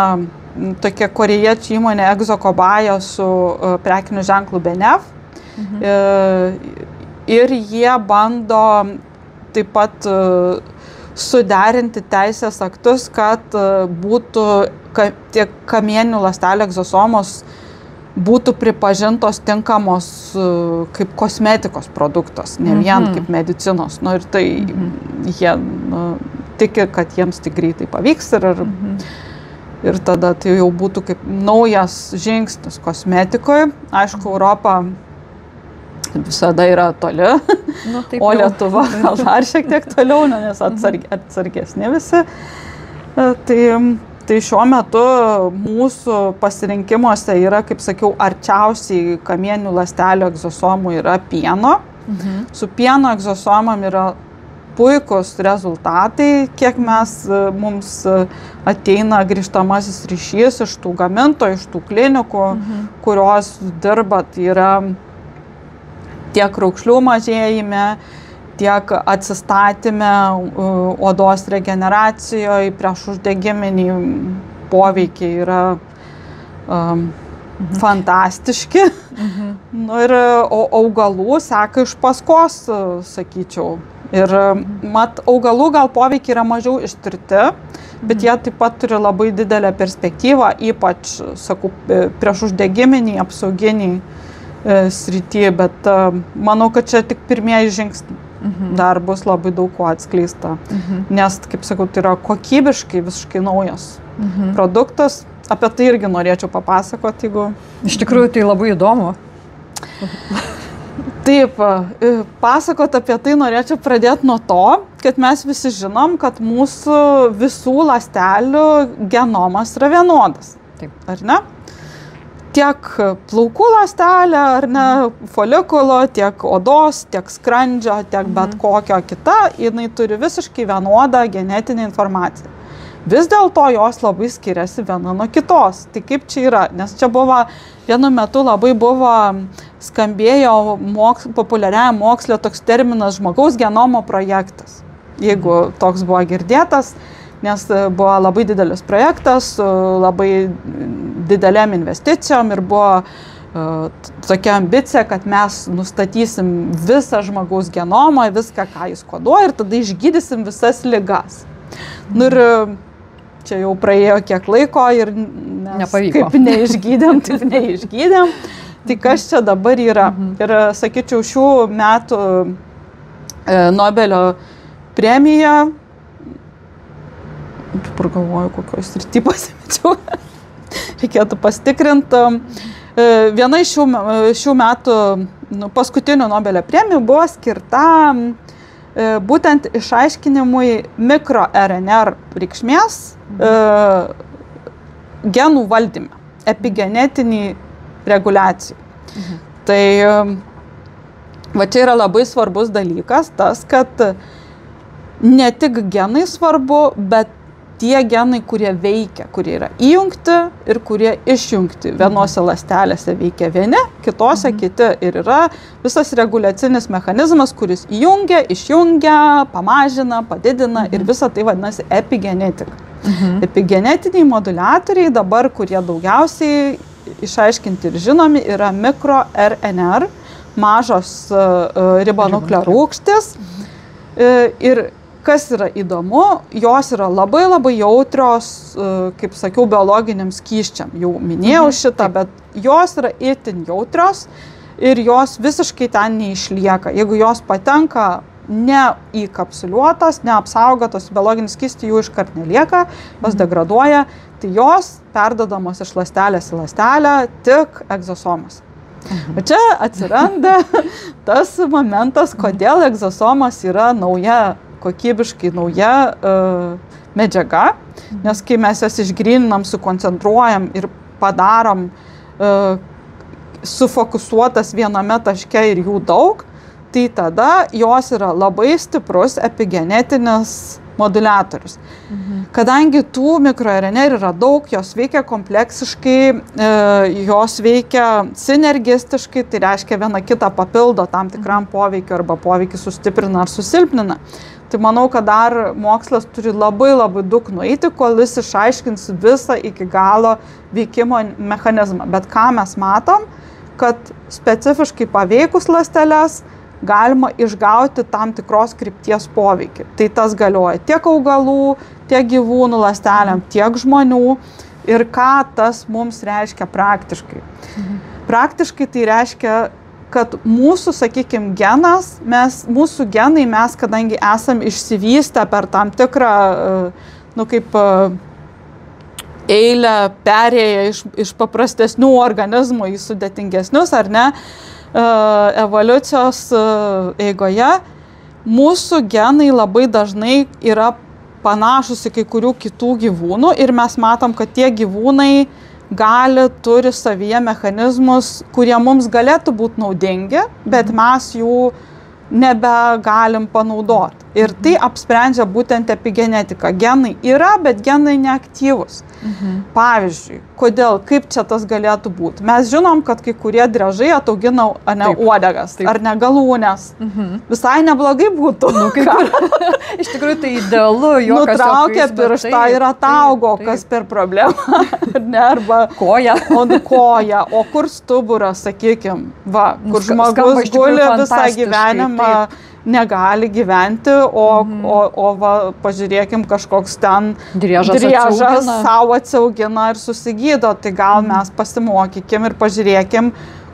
tokia korėjiečių įmonė Exocobaja su prekiniu ženklu Benef. Ir jie bando taip pat suderinti teisės aktus, kad būtų tiek kamieninių ląstelių egzosomos būtų pripažintos tinkamos kaip kosmetikos produktas, ne vien kaip medicinos. Ir tai jie tiki, kad jiems tai greitai pavyks ir tada tai jau būtų kaip naujas žingsnis kosmetikoje. Aišku, Europa visada yra toli, o Lietuva gal dar šiek tiek toliau, nes atsargesni visi. Tai šiuo metu mūsų pasirinkimuose yra, kaip sakiau, arčiausiai kamieninių ląstelių egzosomų yra pieno. Su pieno egzosomam yra puikus rezultatai, kiek mums ateina grįžtamasis ryšys iš tų gamintojų, iš tų klinikų, kurios dirba, tai yra tiek raukšlių mažėjime, tiek atsistatyme, odos regeneracijoje, prieš uždegiminį poveikiai yra fantastiški. Nu, ir augalų seka iš paskos, sakyčiau. Ir augalų gal poveikiai yra mažiau ištirti, bet jie taip pat turi labai didelę perspektyvą, ypač, sakau, prieš uždegiminį, apsauginį srity, bet manau, kad čia tik pirmieji žingsniai. Dar bus labai daug ko atskleista, nes, kaip sakau, tai yra kokybiškai visiškai naujas produktas. Apie tai irgi norėčiau papasakoti, jeigu...
Iš tikrųjų, tai labai įdomu.
Taip, pasakot apie tai norėčiau pradėti nuo to, kad mes visi žinom, kad mūsų visų ląstelių genomas yra vienodas.
Taip.
Ar ne? Tiek plaukų ląstelė, ar ne, folikulo, tiek odos, tiek skrandžio, tiek bet kokio kita, jinai turi visiškai vienodą genetinę informaciją. Vis dėlto jos labai skiriasi viena nuo kitos. Tai kaip čia yra? Nes čia buvo, vienu metu labai buvo skambėjo populiariajam moksle toks terminas žmogaus genomo projektas. Jeigu toks buvo girdėtas, nes buvo labai didelis projektas, su labai didelėm investicijom ir buvo tokia ambicija, kad mes nustatysim visą žmogaus genomą, viską, ką jis koduoja ir tada išgydysim visas ligas. Nu ir čia jau praėjo kiek laiko ir
nepavyko.
Kaip neišgydėm, taip neišgydėm. Tai kas čia dabar yra? Ir sakyčiau, šių metų Nobelio premija, dabar galvoju, kokios srity pasimečiau, reikėtų pasitikrinti. Viena iš šių metų paskutinių Nobelio premijų buvo skirta būtent išaiškinimui mikro-RNR reikšmės genų valdyme, epigenetinį reguliacijų. Tai va čia yra labai svarbus dalykas, tas, kad ne tik genai svarbu, bet tie genai, kurie veikia, kurie yra įjungti ir kurie išjungti. Vienose ląstelėse veikia vieni, kitose kiti. Ir yra visas reguliacinis mechanizmas, kuris įjungia, išjungia, pamažina, padidina ir visa tai vadinasi epigenetika. Epigenetiniai moduliatoriai dabar, kurie daugiausiai išaiškinti ir žinomi, yra mikro-RNR, mažos ribonukleorūgštys. Ir kas yra įdomu, jos yra labai labai jautrios, kaip sakiau, biologiniams skysčiam. Jau minėjau šitą, bet jos yra itin jautrios ir jos visiškai ten neišlieka. Jeigu jos patenka neįkapsuliuotos, neapsaugotos, biologinis skystį jų iškart nelieka, jos degraduoja, tai jos perdodamos iš ląstelės į ląstelę tik egzosomos. Bet čia atsiranda tas momentas, kodėl egzosomas yra nauja, kokybiškai nauja medžiaga, nes kai mes jas išgryninam, sukoncentruojam ir padarom sufokusuotas viename taške ir jų daug, tai tada jos yra labai stiprus epigenetinis moduliatorius. Kadangi tų mikro-RNR yra daug, jos veikia kompleksiškai, jos veikia sinergistiškai, tai reiškia viena kitą papildo tam tikram poveikiu arba poveikį sustiprina ar susilpnina. Tai manau, kad dar mokslas turi labai labai daug nueiti, kol jis išaiškins visą iki galo veikimo mechanizmą. Bet ką mes matom, kad specifiškai paveikus ląsteles galima išgauti tam tikros krypties poveikį. Tai tas galioja tiek augalų, tiek gyvūnų ląstelėm, tiek žmonių. Ir ką tas mums reiškia praktiškai? Praktiškai tai reiškia, kad mūsų, sakykime, genas, mūsų genai mes, kadangi esam išsivystę per tam tikrą, kaip eilę perėję iš paprastesnių organizmų į sudėtingesnius, ar ne, evoliucijos eigoje, mūsų genai labai dažnai yra panašus į kai kurių kitų gyvūnų ir mes matom, kad tie gyvūnai turi savyje mechanizmus, kurie mums galėtų būti naudingi, bet mes jų nebegalim panaudoti. Ir tai apsprendžia būtent epigenetika. Genai yra, bet genai neaktyvus. Pavyzdžiui, kodėl, kaip čia tas galėtų būti? Mes žinom, kad kai kurie driežai ataugina uodegas ar ne galūnės. Visai neblogai būtų.
Iš tikrųjų tai idealu.
Nutraukia pirštą ir ataugo, kas per problemą. Arba
koja.
O kur stuburas, sakykime, kur žmogus guli visą gyvenimą. Negali gyventi, o pažiūrėkim, kažkoks ten driežas savo atsiaugina ir susigydo. Tai gal mes pasimokykim ir pažiūrėkim,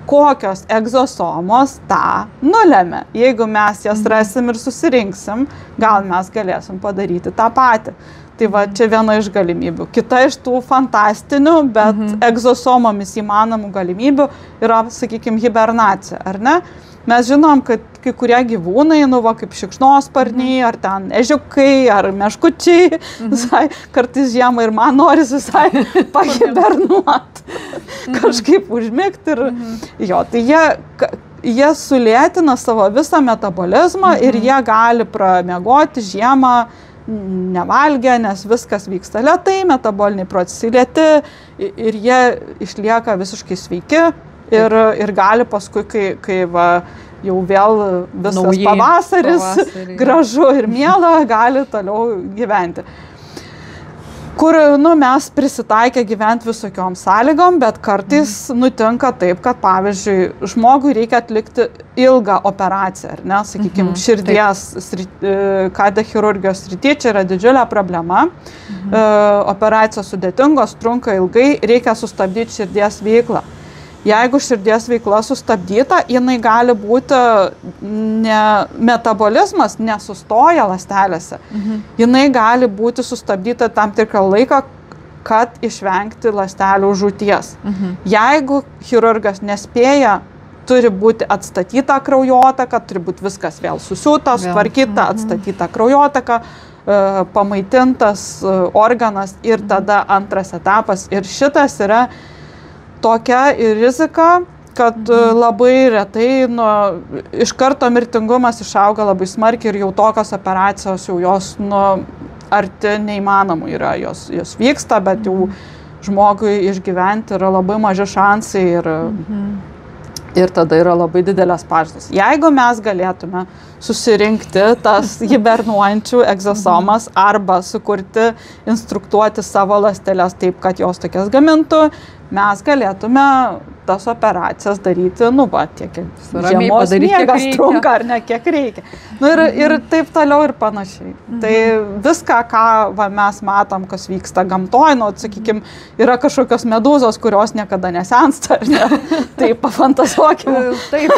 kokios egzosomos tą nulemia. Jeigu mes jas rasim ir susirinksim, gal mes galėsim padaryti tą patį. Tai va, čia viena iš galimybių. Kita iš tų fantastinių, bet egzosomomis įmanomų galimybių yra, sakykime, hibernacija, ar ne? Mes žinom, kad kai kurie gyvūnai, kaip šikšnosparniai, ar ten ežiukai, ar meškučiai, visai kartais žiemą ir man noris visai pahibernuoti, kažkaip užmigti. Tai jie sulėtina savo visą metabolizmą ir jie gali pramiegoti žiemą nevalgę, nes viskas vyksta lėtai, metaboliniai procesai lėti ir jie išlieka visiškai sveiki. Ir gali paskui, kai jau vėl viskas pavasaris, gražu ir miela, gali toliau gyventi. Kur mes prisitaikę gyventi visokiom sąlygom, bet kartais nutinka taip, kad pavyzdžiui, žmogui reikia atlikti ilgą operaciją, ar ne, sakykime, širdies kardiochirurgijos srityje, čia yra didžiulė problema. Operacijos sudėtingos, trunka ilgai, reikia sustabdyti širdies veiklą. Jeigu širdies veikla sustabdyta, jinai gali būti, metabolizmas nesustoja ląstelėse. Jinai gali būti sustabdyta tam tikrą laiką, kad išvengti ląstelių žūties. Jeigu chirurgas nespėja, turi būti atstatyta kraujotaka, turi būti viskas vėl susiūta, sutvarkyta, atstatyta kraujotaka, pamaitintas organas ir tada antras etapas. Ir šitas yra tokia ir rizika, kad labai retai iš karto mirtingumas išauga labai smarkiai ir jau tokios operacijos jau jos arti neįmanomų yra, jos vyksta, bet jau žmogui išgyventi yra labai maži šansai ir tada yra labai didelės pažados. Jeigu mes galėtume susirinkti tas hibernuojančių egzosomas arba sukurti, instruktuoti savo ląsteles taip, kad jos tokias gamintų, mes galėtume tas operacijas daryti, tiek žiemos miegas trunka ar ne, kiek reikia. Ir taip toliau ir panašiai. Tai viską, ką mes matom, kas vyksta gamtoj, sakykime, yra kažkokios medūzos, kurios niekada nesensta, ar ne? Tai pafantazuokime.
Taip.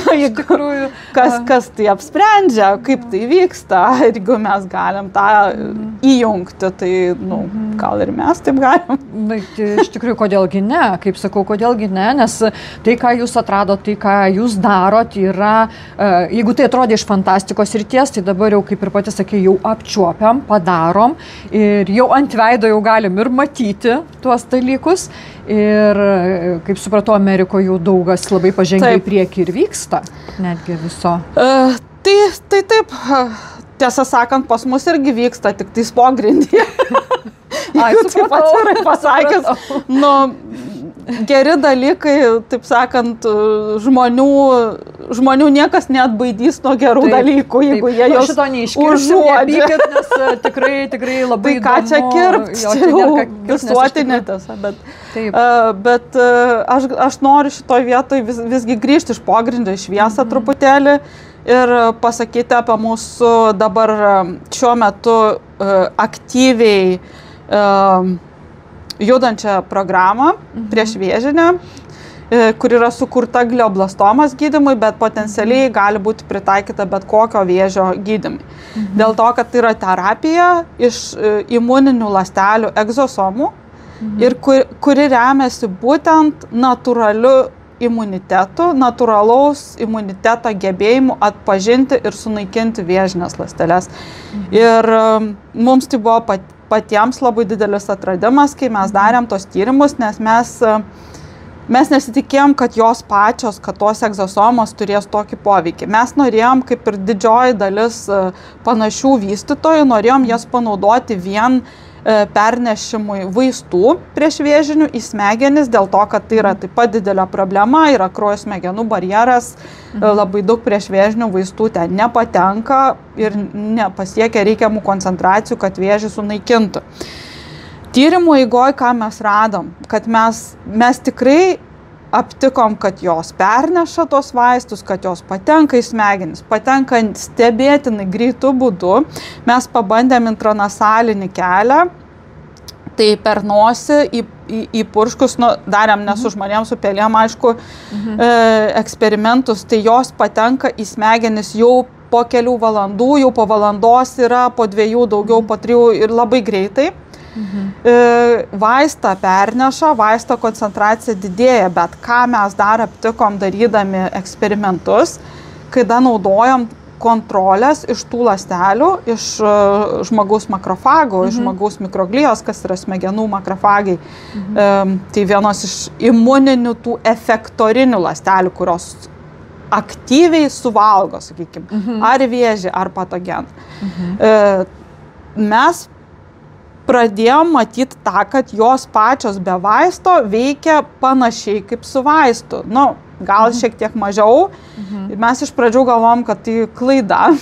Iš tikrųjų.
Kas tai apsprendžia, kaip tai vyksta, ir jeigu mes galim tą įjungti, tai, gal ir mes taip galim.
Iš tikrųjų, kodėlgi ne? Kaip sakau, kodėlgi ne? Nes tai, ką jūs atradot, tai, ką jūs darot, yra, jeigu tai atrodė iš fantastikos srities, tai dabar jau, kaip ir pati sakė, jau apčiuopiam, padarom ir jau ant veido jau galim ir matyti tuos dalykus. Ir, kaip supratau, Amerikoje jau daugas labai pažengia į priekį ir vyksta, netgi viso.
Tai taip, tiesą sakant, pas mus irgi vyksta, tik tai pogrindyje. Taip atvirai pasakęs, geri dalykai, taip sakant, žmonių niekas neatbaidys nuo gerų dalykų, jeigu jie jos užuodžia.
Nes tikrai labai
įdomu. Tai ką čia kirpti, visuotinė tiesa, bet aš noriu šitoj vietoj visgi grįžti iš pogrindžio į šviesą truputėlį ir pasakyti apie mūsų dabar šiuo metu aktyviai judančią programą prieš vėžinę, kur yra sukurta glioblastomos gydymui, bet potencialiai gali būti pritaikyta bet kokio vėžio gydymui. Dėl to, kad tai yra terapija iš imuninių ląstelių egzosomų ir kuri remiasi būtent natūraliu imunitetu, natūralaus imuniteto gebėjimu atpažinti ir sunaikinti vėžines ląsteles. Ir mums tai buvo patiems labai didelis atradimas, kai mes darėm tos tyrimus, nes mes mes nesitikėjom, kad jos pačios, kad tos egzosomos turės tokį poveikį. Mes norėjom, kaip ir didžioji dalis panašių vystytojų, norėjom jas panaudoti vien pernešimui vaistų prieš vėžinių į smegenis, dėl to, kad tai yra taip pat didelė problema, yra kraujo smegenų barjeras, labai daug prieš vėžinių vaistų ten nepatenka ir nepasiekia reikiamų koncentracijų, kad vėžį sunaikintų. Tyrimų eigoje, ką mes radom, kad mes tikrai aptikom, kad jos perneša tos vaistus, kad jos patenka į smegenis, patenka stebėtinai greitų būdų. Mes pabandėm intranasalinį kelią, tai per nosį į purškus, darėm ne su žmonėm, su pelėm, aišku, eksperimentus, tai jos patenka į smegenis jau po kelių valandų, jau po valandos yra, po 2, daugiau, po 3 ir labai greitai. Vaistą perneša, vaisto koncentracija didėja, bet ką mes dar aptikom darydami eksperimentus, kada naudojom kontrolės iš tų ląstelių, iš žmogaus makrofagų, iš žmogaus mikroglijos, kas yra smegenų makrofagai. Tai vienos iš imuninių tų efektorinių ląstelių, kurios aktyviai suvalgo, sakykime, ar vėžį, ar patogeną. Mes pradėjom matyti tą, kad jos pačios be vaisto veikia panašiai kaip su vaistu. Gal šiek tiek mažiau. Mes iš pradžių galvom, kad tai klaida,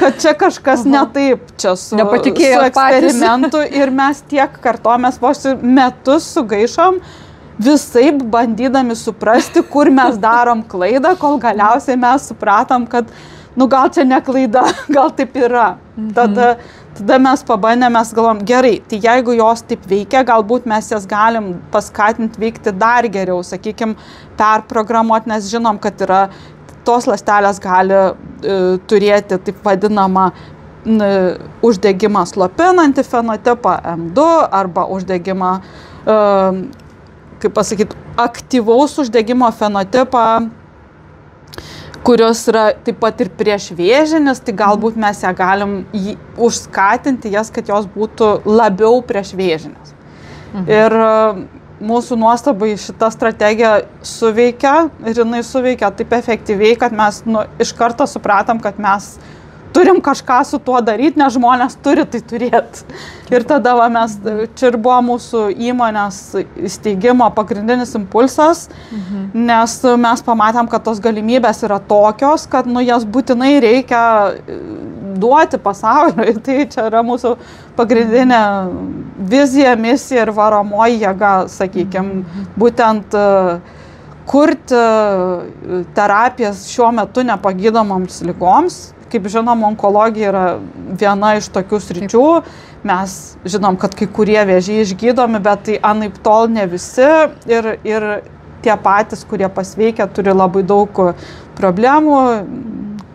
kad čia kažkas ne taip čia su eksperimentu ir mes tiek kartojomės, vos metus sugaišom, visaip bandydami suprasti, kur mes darom klaidą, kol galiausiai mes supratom, kad gal čia ne klaida, gal taip yra. Tada mes pabandėm, mes galvom, gerai, tai jeigu jos taip veikia, galbūt mes jas galim paskatinti veikti dar geriau, sakykime, perprogramuoti, nes žinom, kad yra, tos ląstelės gali turėti taip vadinamą uždegimą slopinantį fenotipą M2 arba uždegimą, kaip pasakyti, aktyvaus uždegimo fenotipą, kurios yra taip pat ir prieš vėžinis, tai galbūt mes ją galim užskatinti jas, kad jos būtų labiau prieš vėžinis. Ir mūsų nuostabai šita strategija suveikia ir jinai suveikia taip efektyviai, kad mes iš karto supratom, kad mes turim kažką su tuo daryti, nes žmonės turi tai turėti. Ir tada čia ir buvo mūsų įmonės įsteigimo pagrindinis impulsas, nes mes pamatėm, kad tos galimybės yra tokios, kad jas būtinai reikia duoti pasauliui. Tai čia yra mūsų pagrindinė vizija, misija ir varomoji jėga, sakykime, būtent kurti terapijas šiuo metu nepagydomoms ligoms. Kaip žinom, onkologija yra viena iš tokių sričių. Mes žinom, kad kai kurie vėžiai išgydomi, bet tai anaiptol ne visi. Ir tie patys, kurie pasveikia, turi labai daug problemų,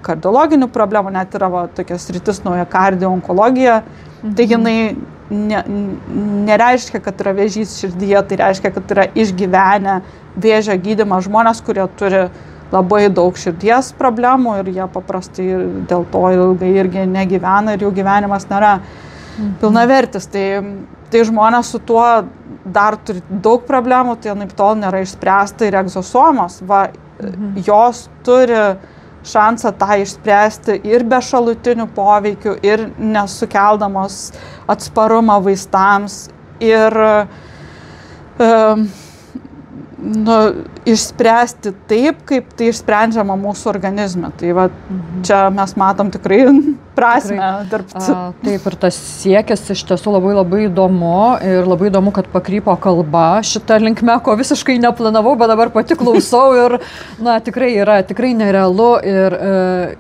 kardiologinių problemų, net yra tokia sritis miokardio onkologija. Tai jinai nereiškia, kad yra vėžys širdyje, tai reiškia, kad yra išgyvenę vėžio gydymą žmonės, kurie turi labai daug širdies problemų ir jie paprastai dėl to ilgai irgi negyvena ir jų gyvenimas nėra pilnavertis. Tai žmonės su tuo dar turi daug problemų, tai anaiptol nėra išspręsta ir egzosomos. Jos turi šansą tą išspręsti ir be šalutinių poveikių, ir nesukeldamos atsparumą vaistams, ir išspręsti taip, kaip tai išsprendžiama mūsų organizme. Tai čia mes matom tikrai prasmę dirbti.
Taip, ir tas siekis iš tiesų labai įdomu ir labai įdomu, kad pakrypo kalba šitą linkme, ko visiškai neplanavau, bet dabar pati klausau ir tikrai yra nerealu ir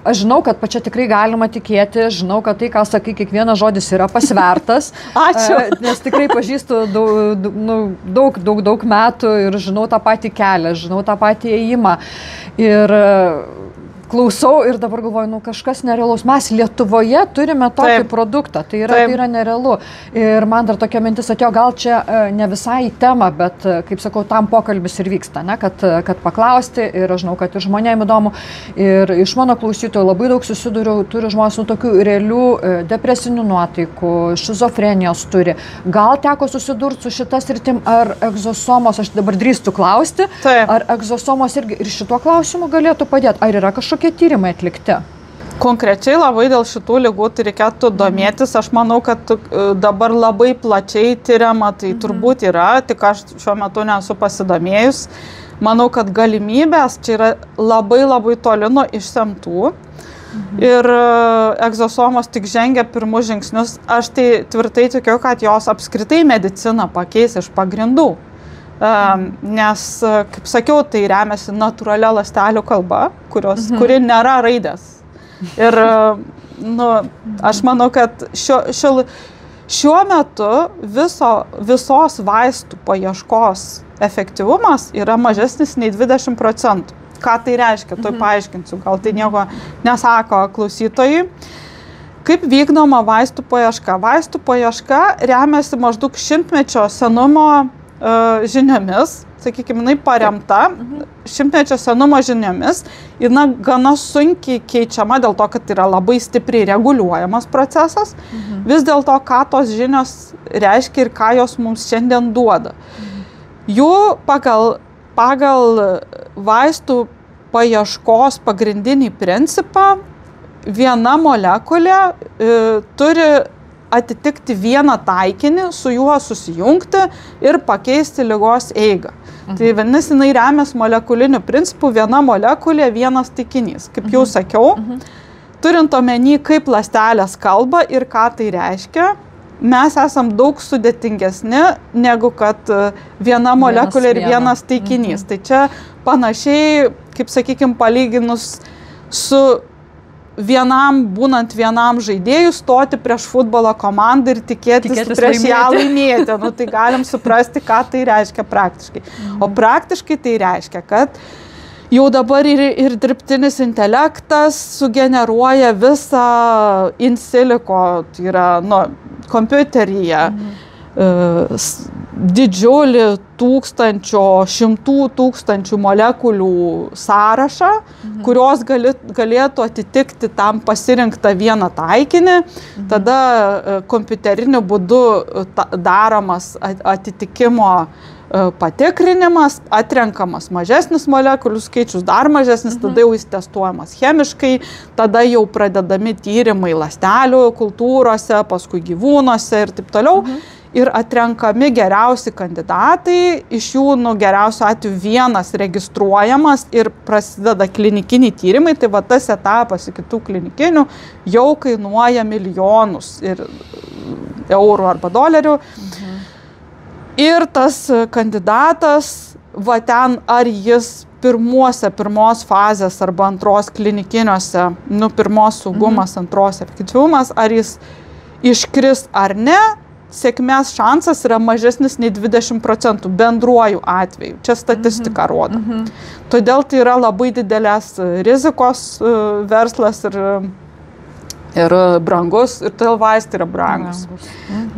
aš žinau, kad pačia tikrai galima tikėti, žinau, kad tai, ką sakai, kiekvienas žodis yra pasvertas.
Ačiū.
Nes tikrai pažįstu daug metų ir žinau tą patį kelią, žinau tą patį ėjimą. Ir klausau ir dabar galvoju, nu kažkas nerealaus. Mes Lietuvoje turime tokį produktą, tai yra nerealu. Ir man dar tokia mintis atėjo, gal čia ne visai į temą, bet, kaip sakau, tam pokalbis ir vyksta, ne? Kad paklausti ir aš žinau, kad ir žmonėms įdomu. Ir iš mano klausytojų labai daug susiduriu, turi žmonės nu tokių realių depresinių nuotaikų, šizofrenijos turi. Gal teko susidurti su šita sritim, ar egzosomos, aš dabar drįstu klausti, ar egzosomos irgi ir šituo klausimu galėtų padėti, ar yra kažkokie tyrimai atlikti?
Konkrečiai labai dėl šitų ligų tai reikėtų domėtis. Aš manau, kad dabar labai plačiai tyriama, tai turbūt yra, tik aš šiuo metu nesu pasidomėjus. Manau, kad galimybės čia yra labai toli nuo išsemtų. Ir egzosomos tik žengia pirmus žingsnius. Aš tai tvirtai tikiu, kad jos apskritai mediciną pakeis iš pagrindų. Nes, kaip sakiau, tai remiasi natūralia ląstelių kalba, kuri nėra raidės. Ir aš manau, kad šiuo metu visos vaistų paieškos efektyvumas yra mažesnis nei 20%. Ką tai reiškia? Tai paaiškinsiu, gal tai nieko nesako klausytojai. Kaip vykdoma vaistų paieška? Vaistų paieška remiasi maždaug 100-mečio senumo žiniomis, sakykime, jinai paremta 100-mečio senumo žiniomis, jinai gana sunkiai keičiama dėl to, kad yra labai stipriai reguliuojamas procesas, vis dėl to, ką tos žinios reiškia ir ką jos mums šiandien duoda. Jų pagal vaistų paieškos pagrindinį principą viena molekulė turi atitikti vieną taikinį, su juo susijungti ir pakeisti ligos eigą. Tai vadinasi, jinai remiasi molekuliniu principu, viena molekulė, vienas taikinys. Kaip jau sakiau, turint omeny, kaip ląstelės kalba ir ką tai reiškia, mes esam daug sudėtingesni negu kad viena molekulė ir vienas taikinys. Tai čia panašiai, kaip sakykime, palyginus su būnant vienam žaidėjui stoti prieš futbolo komandą ir tikėtis prieš ją laimėti. Nu, tai galim suprasti, ką tai reiškia praktiškai. O praktiškai tai reiškia, kad jau dabar ir dirbtinis intelektas sugeneruoja visą in silico, tai yra kompiuteryje, didžiulį šimtų tūkstančių molekulių sąrašą, kurios galėtų atitikti tam pasirinktą vieną taikinį. Tada kompiuteriniu būdu daromas atitikimo patikrinimas, atrenkamas mažesnis molekulių skaičius, dar mažesnis, tada jau jis testuojamas chemiškai, tada jau pradedami tyrimai ląstelių kultūrose, paskui gyvūnuose ir taip toliau. Ir atrenkami geriausi kandidatai, iš jų geriausiu atveju vienas registruojamas ir prasideda klinikiniai tyrimai, tai va tas etapas iki tų klinikinių jau kainuoja milijonus eurų arba dolerių. Ir tas kandidatas, va ten ar jis pirmos fazės arba antros klinikiniuose, pirmos saugumas, antros efektyvumas, ar jis iškris ar ne, sėkmės šansas yra mažesnis nei 20% bendruoju atveju. Čia statistika rodo. Todėl tai yra labai didelės rizikos verslas ir brangus, ir todėl vaistai yra brangus.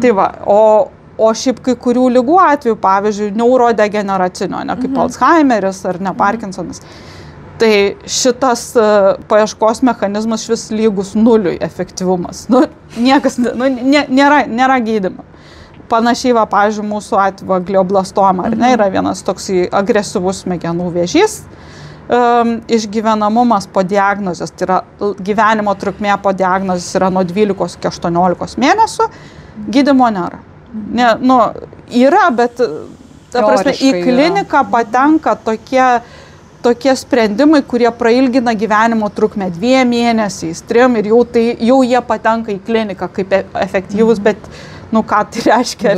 Tai va, o šiaip kai kurių ligų atveju, pavyzdžiui, neurodegeneracinio, ne kaip Alzheimeris ar ne Parkinsonas, tai šitas paieškos mechanizmas švis lygus nuliui efektyvumas. Niekas, nėra gydymo. Panašiai, pavyzdžiui, mūsų atveju glioblastoma, ar ne, yra vienas toks agresyvus smegenų vėžys. Išgyvenamumas po diagnozės, tai yra gyvenimo trukmė po diagnozės yra nuo 12 iki 18 mėnesių, gydymo nėra. Yra, bet ta prasme, į kliniką patenka tokie sprendimai, kurie prailgina gyvenimo trukmę 2 mėnesiais, 3 ir jau jie patenka į kliniką kaip efektyvus, bet ką tai reiškia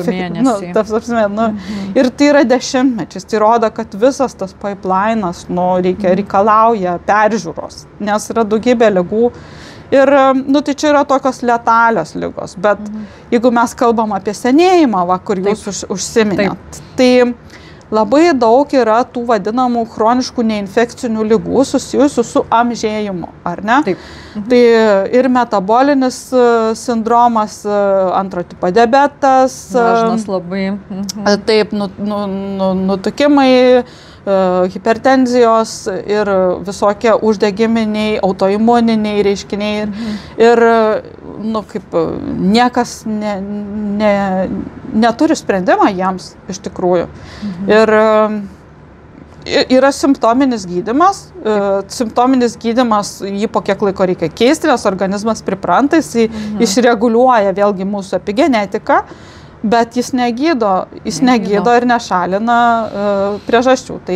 ir tai yra dešimtmečiais, tai rodo, kad visas tas pipelinas reikalauja peržiūros, nes yra daugybė ligų ir tai čia yra tokios letalios ligos, bet jeigu mes kalbam apie senėjimą, kur jūs užsiminėt, tai labai daug yra tų vadinamų chroniškų neinfekcinių ligų susijusių su amžėjimu, ar ne?
Taip.
Tai ir metabolinis sindromas, antro tipo diabetas,
dažnas labai.
taip, nutukimai, hipertenzijos ir visokie uždegiminiai, autoimuniniai reiškiniai. Ir kaip niekas neturi sprendimą jiems iš tikrųjų. Ir yra simptominis gydymas. Simptominis gydymas, jį po kiek laiko reikia keisti, nes organizmas pripranta, jis išreguliuoja vėlgi mūsų epigenetiką. Bet jis negydo ir nešalina priežasčių. Tai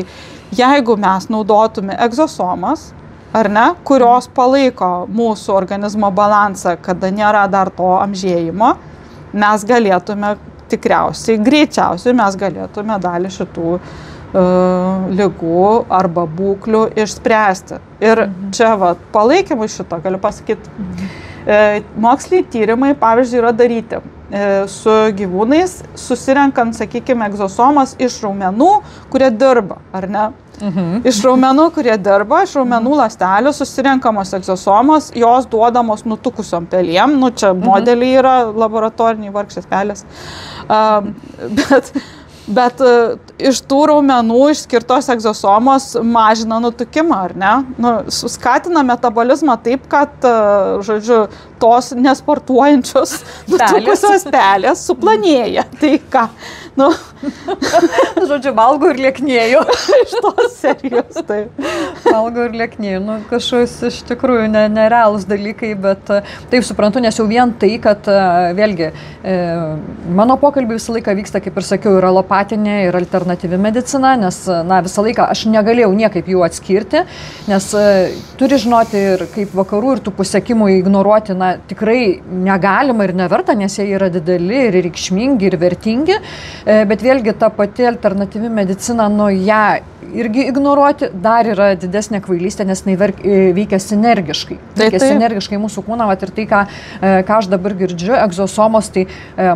jeigu mes naudotume egzosomas, ar ne, kurios palaiko mūsų organizmo balansą, kada nėra dar to amžėjimo, mes galėtume greičiausiai mes galėtume dalį šitų ligų arba būklių išspręsti. Ir čia palaikymui šito galiu pasakyti. Moksliniai tyrimai, pavyzdžiui, yra daryti su gyvūnais, susirenkant, sakykime, egzosomas iš raumenų, kurie dirba, ar ne? Iš raumenų, kurie dirba, iš raumenų ląstelių susirenkamos egzosomos, jos duodamos nutukusiom pelėm, čia modeliai yra laboratoriniai vargšės pelės, bet iš tų raumenų išskirtos egzosomos mažina nutukimą, ar ne? Skatina metabolizmą taip, kad, žodžiu, tos nesportuojančios nutukusios pelės suplanėja. Tai ką?
Žodžiu, valgo ir lieknėju.
Iš tos serijos, taip.
Valgo ir lieknėju. Kažkoks iš tikrųjų nerealūs dalykai, bet taip suprantu, nes jau vien tai, kad vėlgi mano pokalbiai visą laiką vyksta, kaip ir sakiau, ir alopatinė, ir alternatyvi medicina, nes visą laiką aš negalėjau niekaip jų atskirti, nes turi žinoti ir kaip vakarų ir tų pasiekimų ignoruoti, tikrai negalima ir neverta, nes jie yra dideli ir reikšmingi ir vertingi. Bet vėlgi ta pati alternatyvi medicina, ją irgi ignoruoti dar yra didesnė kvailystė, nes jinai veikia sinergiškai. Sinergiškai mūsų kūną, ir tai, ką aš dabar girdžiu, egzosomos, tai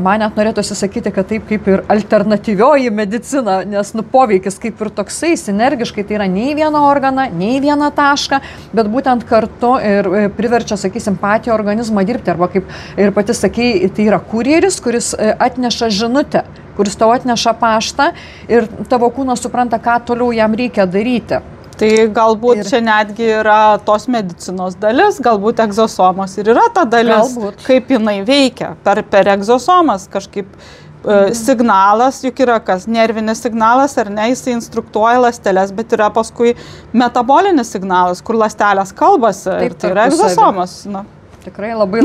man net norėtųsi sakyti, kad taip kaip ir alternatyvioji medicina, nes poveikis kaip ir toksai, sinergiškai tai yra nei vieną organą, nei vieną tašką, bet būtent kartu ir priverčia, sakysim, patį organizmą dirbti, arba kaip ir pati sakei, tai yra kurjeris, kuris atneša žinutę, kuris tau atneša paštą ir tavo kūnas supranta, ką toliau jam reikia daryti.
Tai galbūt čia netgi yra tos medicinos dalis, galbūt egzosomos ir yra ta dalis, kaip jinai veikia. Per egzosomas kažkaip signalas, juk yra kas, nervinis signalas, ar ne, jisai instruktuoja ląsteles, bet yra paskui metabolinis signalas, kur ląstelės kalbasi, ir tai yra egzosomas.
Tikrai labai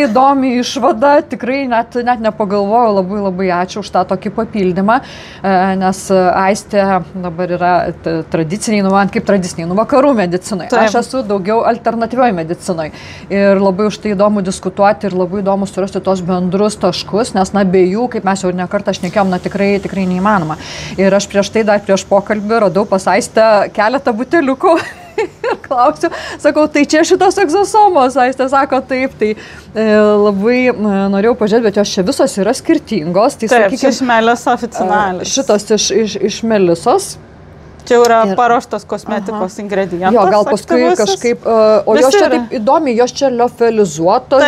įdomi išvada, tikrai net nepagalvojau, labai ačiū už tą tokį papildymą, nes Aistė dabar yra tradiciniai, man kaip tradiciniai, vakarų medicinoje. Aš esu daugiau alternatyvioje medicinoje ir labai už tai įdomu diskutuoti ir labai įdomu surasti tos bendrus taškus, nes be jų, kaip mes jau nekartą šnekėjom, tikrai neįmanoma. Ir aš dar prieš pokalbį radau pas Aistę keletą buteliukų. Ir klausiu, sakau, tai čia šitos egzosomos, Aistė sako taip, tai labai norėjau pažiūrėti, bet jos čia visos yra skirtingos. Tai,
taip, sakykime, iš Meliso oficialis.
Šitos iš Melisos.
Čia yra paruoštos kosmetikos ingredientas.
Jo, gal paskui kažkaip, o jos čia taip įdomiai, jos čia liofilizuotos.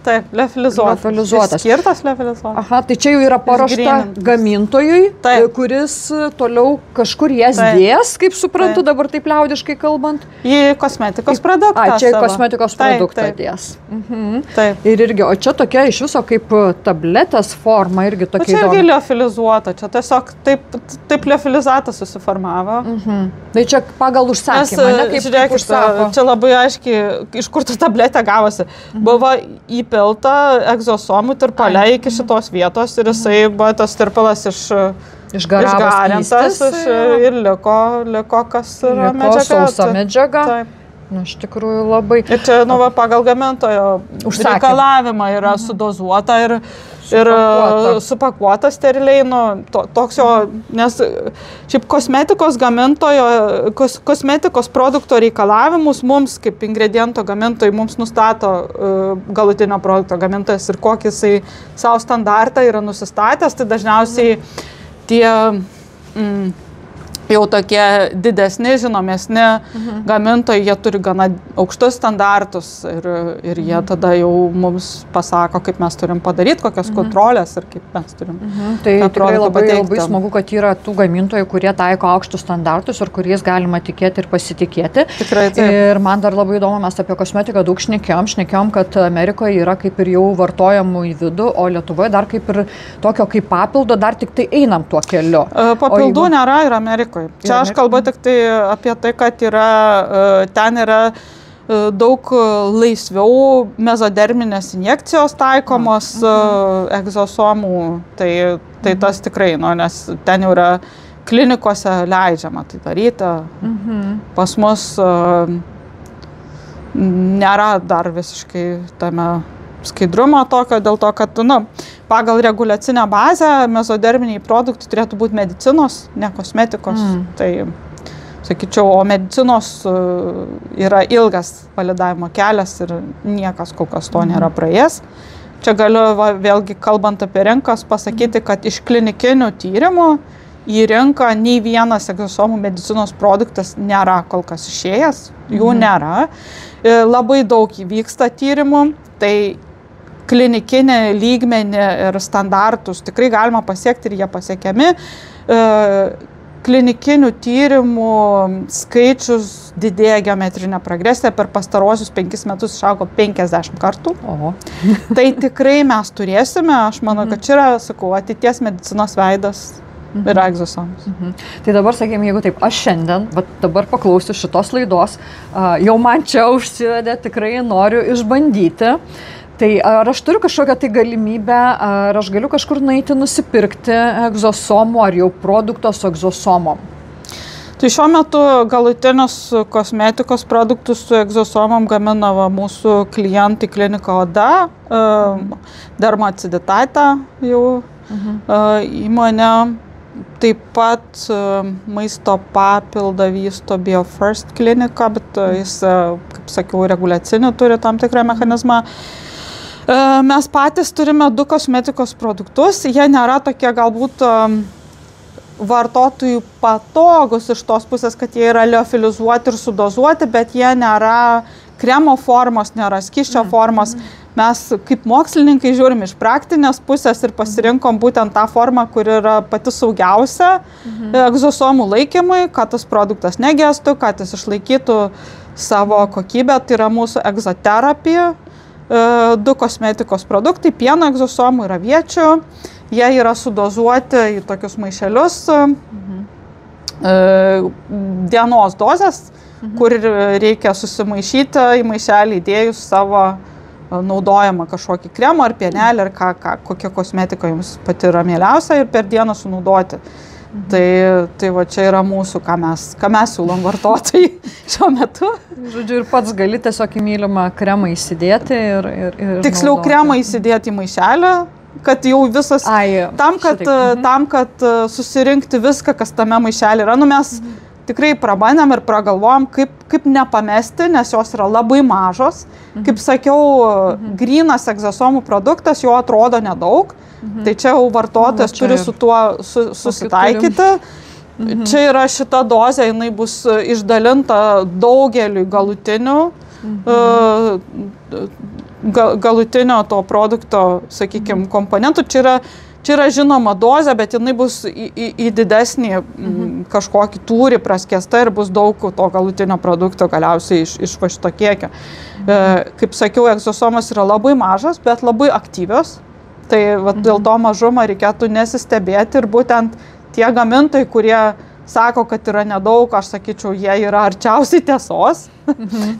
Taip, liofilizuotas. Skirtas liofilizuotas.
Aha, tai čia jau yra paruošta gamintojui, kuris toliau kažkur jas dės, kaip suprantu dabar taip liaudiškai kalbant.
Į kosmetikos produktą.
Čia kosmetikos produktą dės. Ir irgi, o čia tokia iš viso kaip tabletės forma irgi tokia įdomi.
Čia irgi liofilizuota, čia tiesiog taip liofilizata susiformavo.
Tai čia pagal užsakymą, ne kaip
žiūrėkit,
užsako.
Čia labai aiškiai, iš kur ta tabletė gavosi. Buvo įpilta egzosomų tirpale iki šitos vietos ir jisai buvo tas tirpalas išgarintas ir liko kas yra medžiaga.
Sausa medžiaga. Iš tikrųjų labai.
Ir čia pagal gamintojo reikalavimą yra sudozuota ir supakuota steriliai, toks jo, nes šiaip kosmetikos gamintojo, kosmetikos produkto reikalavimus mums, kaip ingrediento gamintojai, mums nustato galutinio produkto gamintojas ir kokį jisai savo standartą yra nusistatęs, tai dažniausiai tie jau tokie didesni, žinomesni gamintojai, jie turi gana aukštus standartus ir jie tada jau mums pasako, kaip mes turim padaryti, kokias kontrolės ir kaip mes turim.
Tai tikrai labai smagu, kad yra tų gamintojų, kurie taiko aukštus standartus ir kuriais galima tikėti ir pasitikėti.
Tikrai taip.
Ir man dar labai įdomu, mes apie kosmetiką daug šnekėjom, kad Amerikoje yra kaip ir jau vartojamų į vidų, o Lietuvoje dar kaip ir tokio kaip papildo, dar tik tai einam tuo keliu.
Papildų nėra ir Amerikoje. Čia aš kalbu tik tai apie tai, kad ten yra daug laisviau mezoderminės injekcijos taikomos egzosomų. Tai tas tikrai, nes ten jau yra klinikose leidžiama tai daryti. Pas mus nėra dar visiškai tame skaidrumo tokio, dėl to, kad pagal reguliacinę bazę mezoderminiai produktai turėtų būti medicinos, ne kosmetikos. Tai, sakyčiau, o medicinos yra ilgas validavimo kelias ir niekas kol kas to nėra praėjęs. Čia galiu vėlgi, kalbant apie rinkas, pasakyti, kad iš klinikinių tyrimų į rinką nei vienas egzosomų medicinos produktas nėra kol kas išėjęs, jų nėra. Labai daug įvyksta tyrimų, tai klinikinį lygmenį ir standartus tikrai galima pasiekti ir jie pasiekiami. Klinikinių tyrimų skaičius didėja geometrinė progresija, per pastarosius 5 metus išaugo 50 kartų. Tai tikrai mes turėsime, aš manau, kad čia yra, sakau, ateities medicinos veidas yra egzosomas.
Tai dabar, sakėm, jeigu taip, aš šiandien, dabar paklausiu šitos laidos, jau man čia užsivedė, tikrai noriu išbandyti. Tai ar aš turiu kažkokią tai galimybę, ar aš galiu kažkur nueiti nusipirkti egzosomų, ar jau produkto su egzosomom?
Tai šiuo metu galutinius kosmetikos produktus su egzosomom gamina mūsų klientai Klinika Oda, Dermaciditaita jau įmonė. Taip pat maisto papildą vysto BioFirst klinika, bet jis, kaip sakiau, reguliacinį turi tam tikrą mechanizmą. Mes patys turime 2 kosmetikos produktus, jie nėra tokie galbūt vartotojų patogus iš tos pusės, kad jie yra liofilizuoti ir sudozuoti, bet jie nėra kremo formos, nėra skysčio formos. Mes kaip mokslininkai žiūrim iš praktinės pusės ir pasirinkom būtent tą formą, kur yra pati saugiausia egzosomų laikymui, kad tas produktas negestų, kad jis išlaikytų savo kokybę. Tai yra mūsų egzoterapija. 2 kosmetikos produktai, pieno egzosomų ir aviečių. Jie yra sudozuoti į tokius maišelius dienos dozės, kur reikia susimaišyti į maišelį įdėjus savo naudojamą kažkokį kremą ar pienelį ar kokia kosmetika jums pati yra mieliausia ir per dieną sunaudoti. Tai va čia yra mūsų, ką mes siūlom vartotojai šiuo metu.
Žodžiu, ir pats gali tiesiog į mylimą kremą įsidėti ir
tiksliau, naudoti. Kremą įsidėti į maišelį, kad jau visas, tam, kad susirinkti viską, kas tame maišelį yra. Mes tikrai prabandėm ir pragalvojom, kaip nepamesti, nes jos yra labai mažos. Kaip sakiau, grynas egzosomų produktas, jo atrodo nedaug. Tai čia jau vartotojas turi su tuo susitaikyti. Čia yra šita dozė, jinai bus išdalinta daugeliui galutinio to produkto, sakykime, komponentų. Čia yra žinoma dozė, bet jinai bus į didesnį kažkokį tūrį praskėsta ir bus daug to galutinio produkto galiausiai iš šito kiekio. Kaip sakiau, egzosomas yra labai mažas, bet labai aktyvios. Tai dėl to mažumą reikėtų nesistebėti ir būtent tie gamintojai, kurie sako, kad yra nedaug, aš sakyčiau, jie yra arčiausiai tiesos,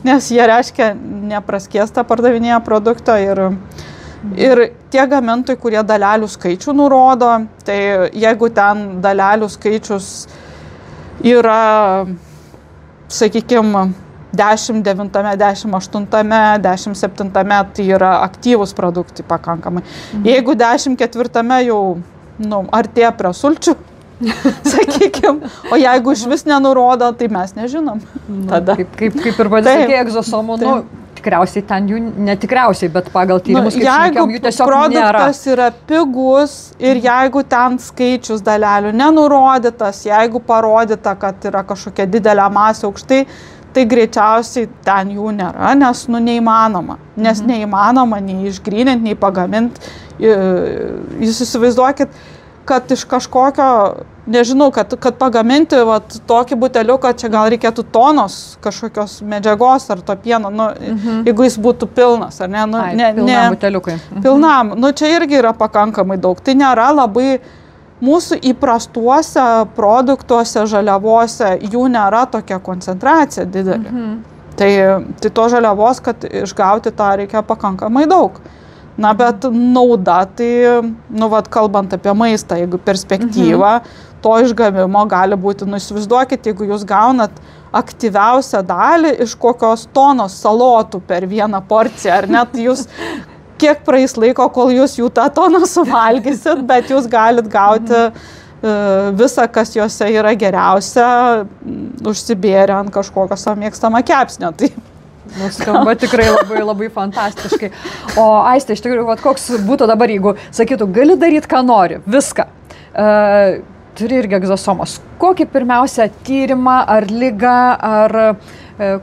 nes jie reiškia nepraskėstą pardavinėję produktą ir tie gamintojai, kurie dalelių skaičių nurodo, tai jeigu ten dalelių skaičius yra, sakykime, 10, 9, 10, 8, 10, 7, tai yra aktyvūs produktai pakankamai. Jeigu 10, 4 jau artėja prie sulčių, sakykime, o jeigu iš vis nenurodo, tai mes nežinom. Tada.
Kaip ir pasakė egzosomų, tikriausiai ten jų, netikriausiai, bet pagal tyrimus, kaip šnekėjom, jų tiesiog nėra.
Jeigu produktas yra pigus ir jeigu ten skaičius dalelių nenurodytas, jeigu parodyta, kad yra kažkokia didelė masė aukštai, tai greičiausiai ten jų nėra, nes neįmanoma. Nes neįmanoma nei išgryninti, nei pagaminti. Jūs įsivaizduokit, kad iš kažkokio, nežinau, kad pagaminti tokį buteliuką, čia gal reikėtų tonos kažkokios medžiagos ar to pieno, jeigu jis būtų pilnas, ar ne?
Pilnam buteliukai.
Pilnam, čia irgi yra pakankamai daug. Tai nėra labai mūsų įprastuose produktuose, žaliavose, jų nėra tokia koncentracija didelė. Tai to žaliavos, kad išgauti tą reikia pakankamai daug. Na, bet nauda, tai, kalbant apie maistą, jeigu perspektyva, to išgavimo gali būti, įsivaizduokit, jeigu jūs gaunat aktyviausią dalį iš kokios tonos salotų per vieną porciją, ar net jūs, kiek praeis laiko, kol jūs jų tą toną suvalgysit, bet jūs galit gauti visą, kas juose yra geriausia, užsibėrę ant kažkokio savo mėgstamą kepsnio. Tai
skamba tikrai labai, labai fantastiškai. O Aiste, iš tikrųjų, koks būtų dabar, jeigu sakytų, gali daryti, ką nori, viską. Turi irgi egzosomos. Kokį pirmiausia tyrimą, ar lygą, ar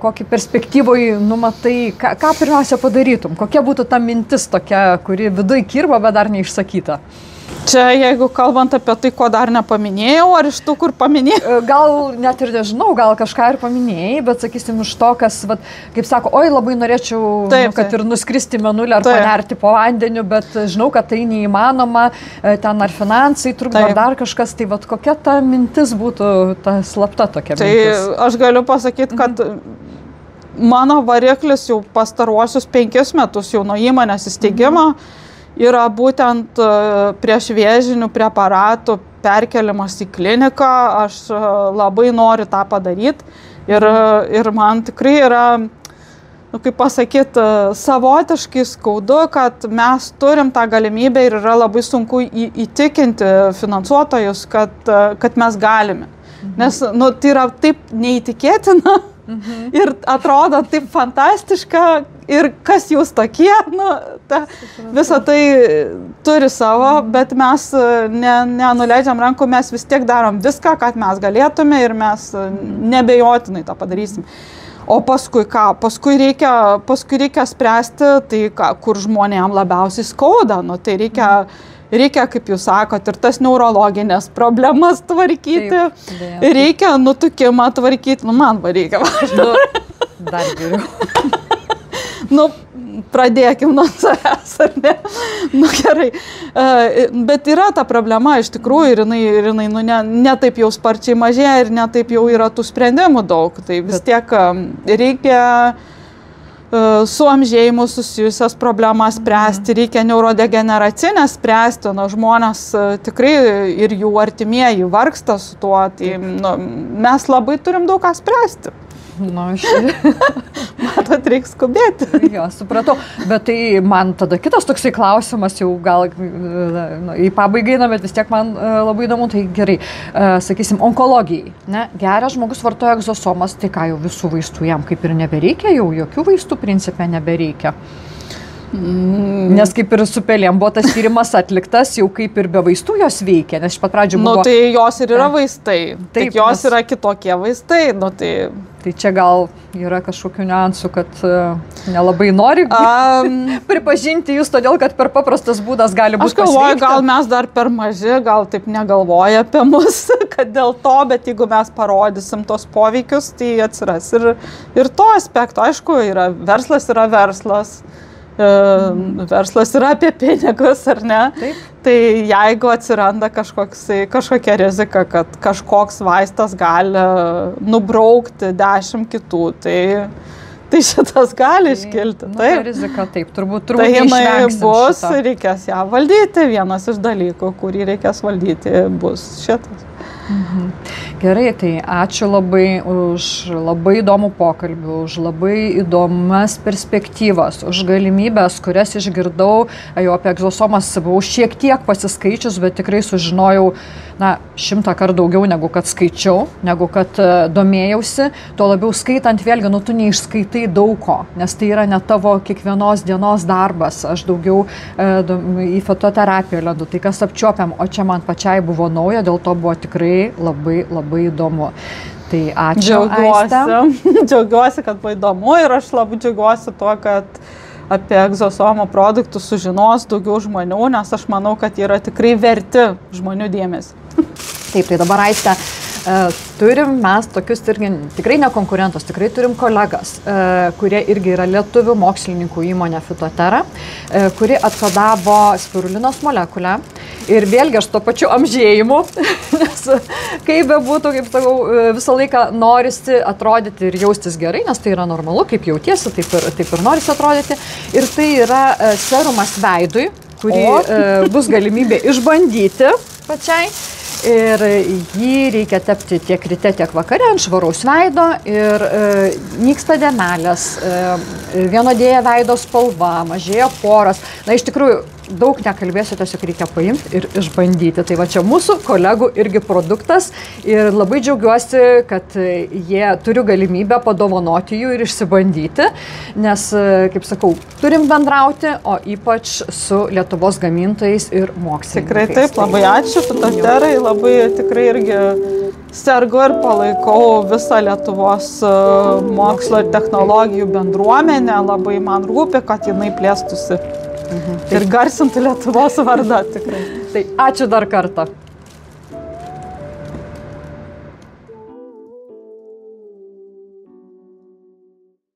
kokį perspektyvoj numatai, ką pirmiausia padarytum? Kokia būtų ta mintis tokia, kuri viduj kirba, bet dar neišsakyta?
Čia, jeigu kalbant apie tai, ko dar nepaminėjau, ar iš tų, kur paminėjau?
Gal net ir nežinau, gal kažką ir paminėjai, bet sakysim, iš to, kas, kaip sako, oi, labai norėčiau, kad ir nuskristi mėnulį ar panerti po vandeniu, bet žinau, kad tai neįmanoma, ten ar finansai trukdo, ar dar kažkas, tai kokia ta mintis būtų, ta slapta tokia mintis?
Tai aš galiu pasakyti, kad mano variklis jau pastaruosius 5 metus jau nuo įmonės įsteigimo yra būtent prieš vėžinių preparatų perkeliamas į kliniką. Aš labai noriu tą padaryti ir man tikrai yra, kaip pasakyti, savotiškai skaudu, kad mes turim tą galimybę ir yra labai sunku įtikinti finansuotojus, kad mes galime. Nes tai yra taip neįtikėtina ir atrodo taip fantastiška ir kas jūs tokie, visą tai turi savo, bet mes nenuleidžiam rankų, mes vis tiek darom viską, kad mes galėtume ir mes nebejotinai tą padarysim. O paskui ką? Paskui reikia spręsti tai, kur žmonėm labiausiai skauda, tai reikia, kaip jūs sakot, ir tas neurologinės problemas tvarkyti, reikia nutukimą tvarkyti, man reikia.
Dar geriau.
Pradėkim nuo savęs, ar ne? Gerai. Bet yra ta problema iš tikrųjų ir jinai ne taip jau sparčiai mažėja ir ne taip jau yra tų sprendimų daug. Tai vis tiek reikia su amžėjimu susijusias problemas spręsti, reikia neurodegeneracinės spręsti, žmonės tikrai ir jų artimieji vargsta su tuo, tai mes labai turim daug ką spręsti. Matot, reikia skubėti.
Jo, supratau. Bet tai man tada kitas toksai klausimas, jau gal į pabaigą eina, bet vis tiek man labai įdomu, tai gerai, sakysim, onkologijai. Geras žmogus vartoja egzosomas, tai ką jau visų vaistų jam kaip ir nebereikia, jau jokių vaistų principė nebereikia. Nes kaip ir su pelėm buvo tas tyrimas atliktas, jau kaip ir be vaistų jos veikia, nes iš pat pradžių buvo...
Tai jos ir yra vaistai, tik jos yra kitokie vaistai,
Tai čia gal yra kažkokių niuansų, kad nelabai nori pripažinti jūs, todėl kad per paprastas būdas gali būti pasveikti.
Aš galvoju, gal mes dar per maži, gal taip negalvoja apie mus, kad dėl to, bet jeigu mes parodysim tos poveikius, tai atsiras ir to aspekto. Aišku, verslas yra verslas. Verslas yra apie pinigus, ar ne?
Taip.
Tai jeigu atsiranda kažkokia rizika, kad kažkoks vaistas gali nubraukti 10 kitų, tai šitas gali iškilti.
Tai rizika, taip, turbūt
tai jinai bus, reikės ją valdyti. Vienas iš dalykų, kurį reikės valdyti, bus šitas.
Gerai, tai ačiū labai už labai įdomų pokalbį, už labai įdomas perspektyvas, už galimybės, kurias išgirdau, jau apie egzosomas buvau šiek tiek pasiskaičius, bet tikrai sužinojau 100 kartų daugiau negu kad skaičiau, negu kad domėjausi, tuo labiau skaitant vėlgi, tu neišskaitai daug ko, nes tai yra ne tavo kiekvienos dienos darbas, aš daugiau į fototerapiją lendu, tai kas apčiuopiam, o čia man pačiai buvo nauja, dėl to buvo tikrai labai, labai įdomu. Tai ačiū, Aiste.
Džiaugiuosi, kad buvo įdomu ir aš labai džiaugiuosi tuo, kad apie egzosomo produktus sužinos daugiau žmonių, nes aš manau, kad yra tikrai verti žmonių dėmesį.
Taip, tai dabar, Aiste, turim mes tokius irgi, tikrai ne konkurentus, tikrai turim kolegas, kurie irgi yra lietuvių mokslininkų įmonė Fitotera, kuri atkodavo spirulinos molekulę. Ir vėlgi aš to pačiu amžėjimu, nes kaip bebūtų, kaip sakau, visą laiką norisi atrodyti ir jaustis gerai, nes tai yra normalu, kaip jautiesi, taip ir norisi atrodyti. Ir tai yra serumas veidui, kurį bus galimybė išbandyti pačiai. Ir jį reikia tepti tiek ryte, tiek vakare ant švaraus veido ir nyksta dėmelės, vienodėja veido spalva, mažėja poros. Iš tikrųjų, daug nekalbėsiu, tiesiog reikia paimti ir išbandyti. Tai va čia mūsų kolegų irgi produktas ir labai džiaugiuosi, kad jie turi galimybę padovanoti jų ir išsibandyti, nes, kaip sakau, turim bendrauti, o ypač su Lietuvos gamintojais ir mokslininkais.
Tikrai taip, labai ačiū Fitoterai, labai tikrai irgi sergu ir palaikau visą Lietuvos mokslo ir technologijų bendruomenę, labai man rūpi, kad jinai plėstųsi. Ir garsintų Lietuvos vardą tikrai.
Tai ačiū dar kartą.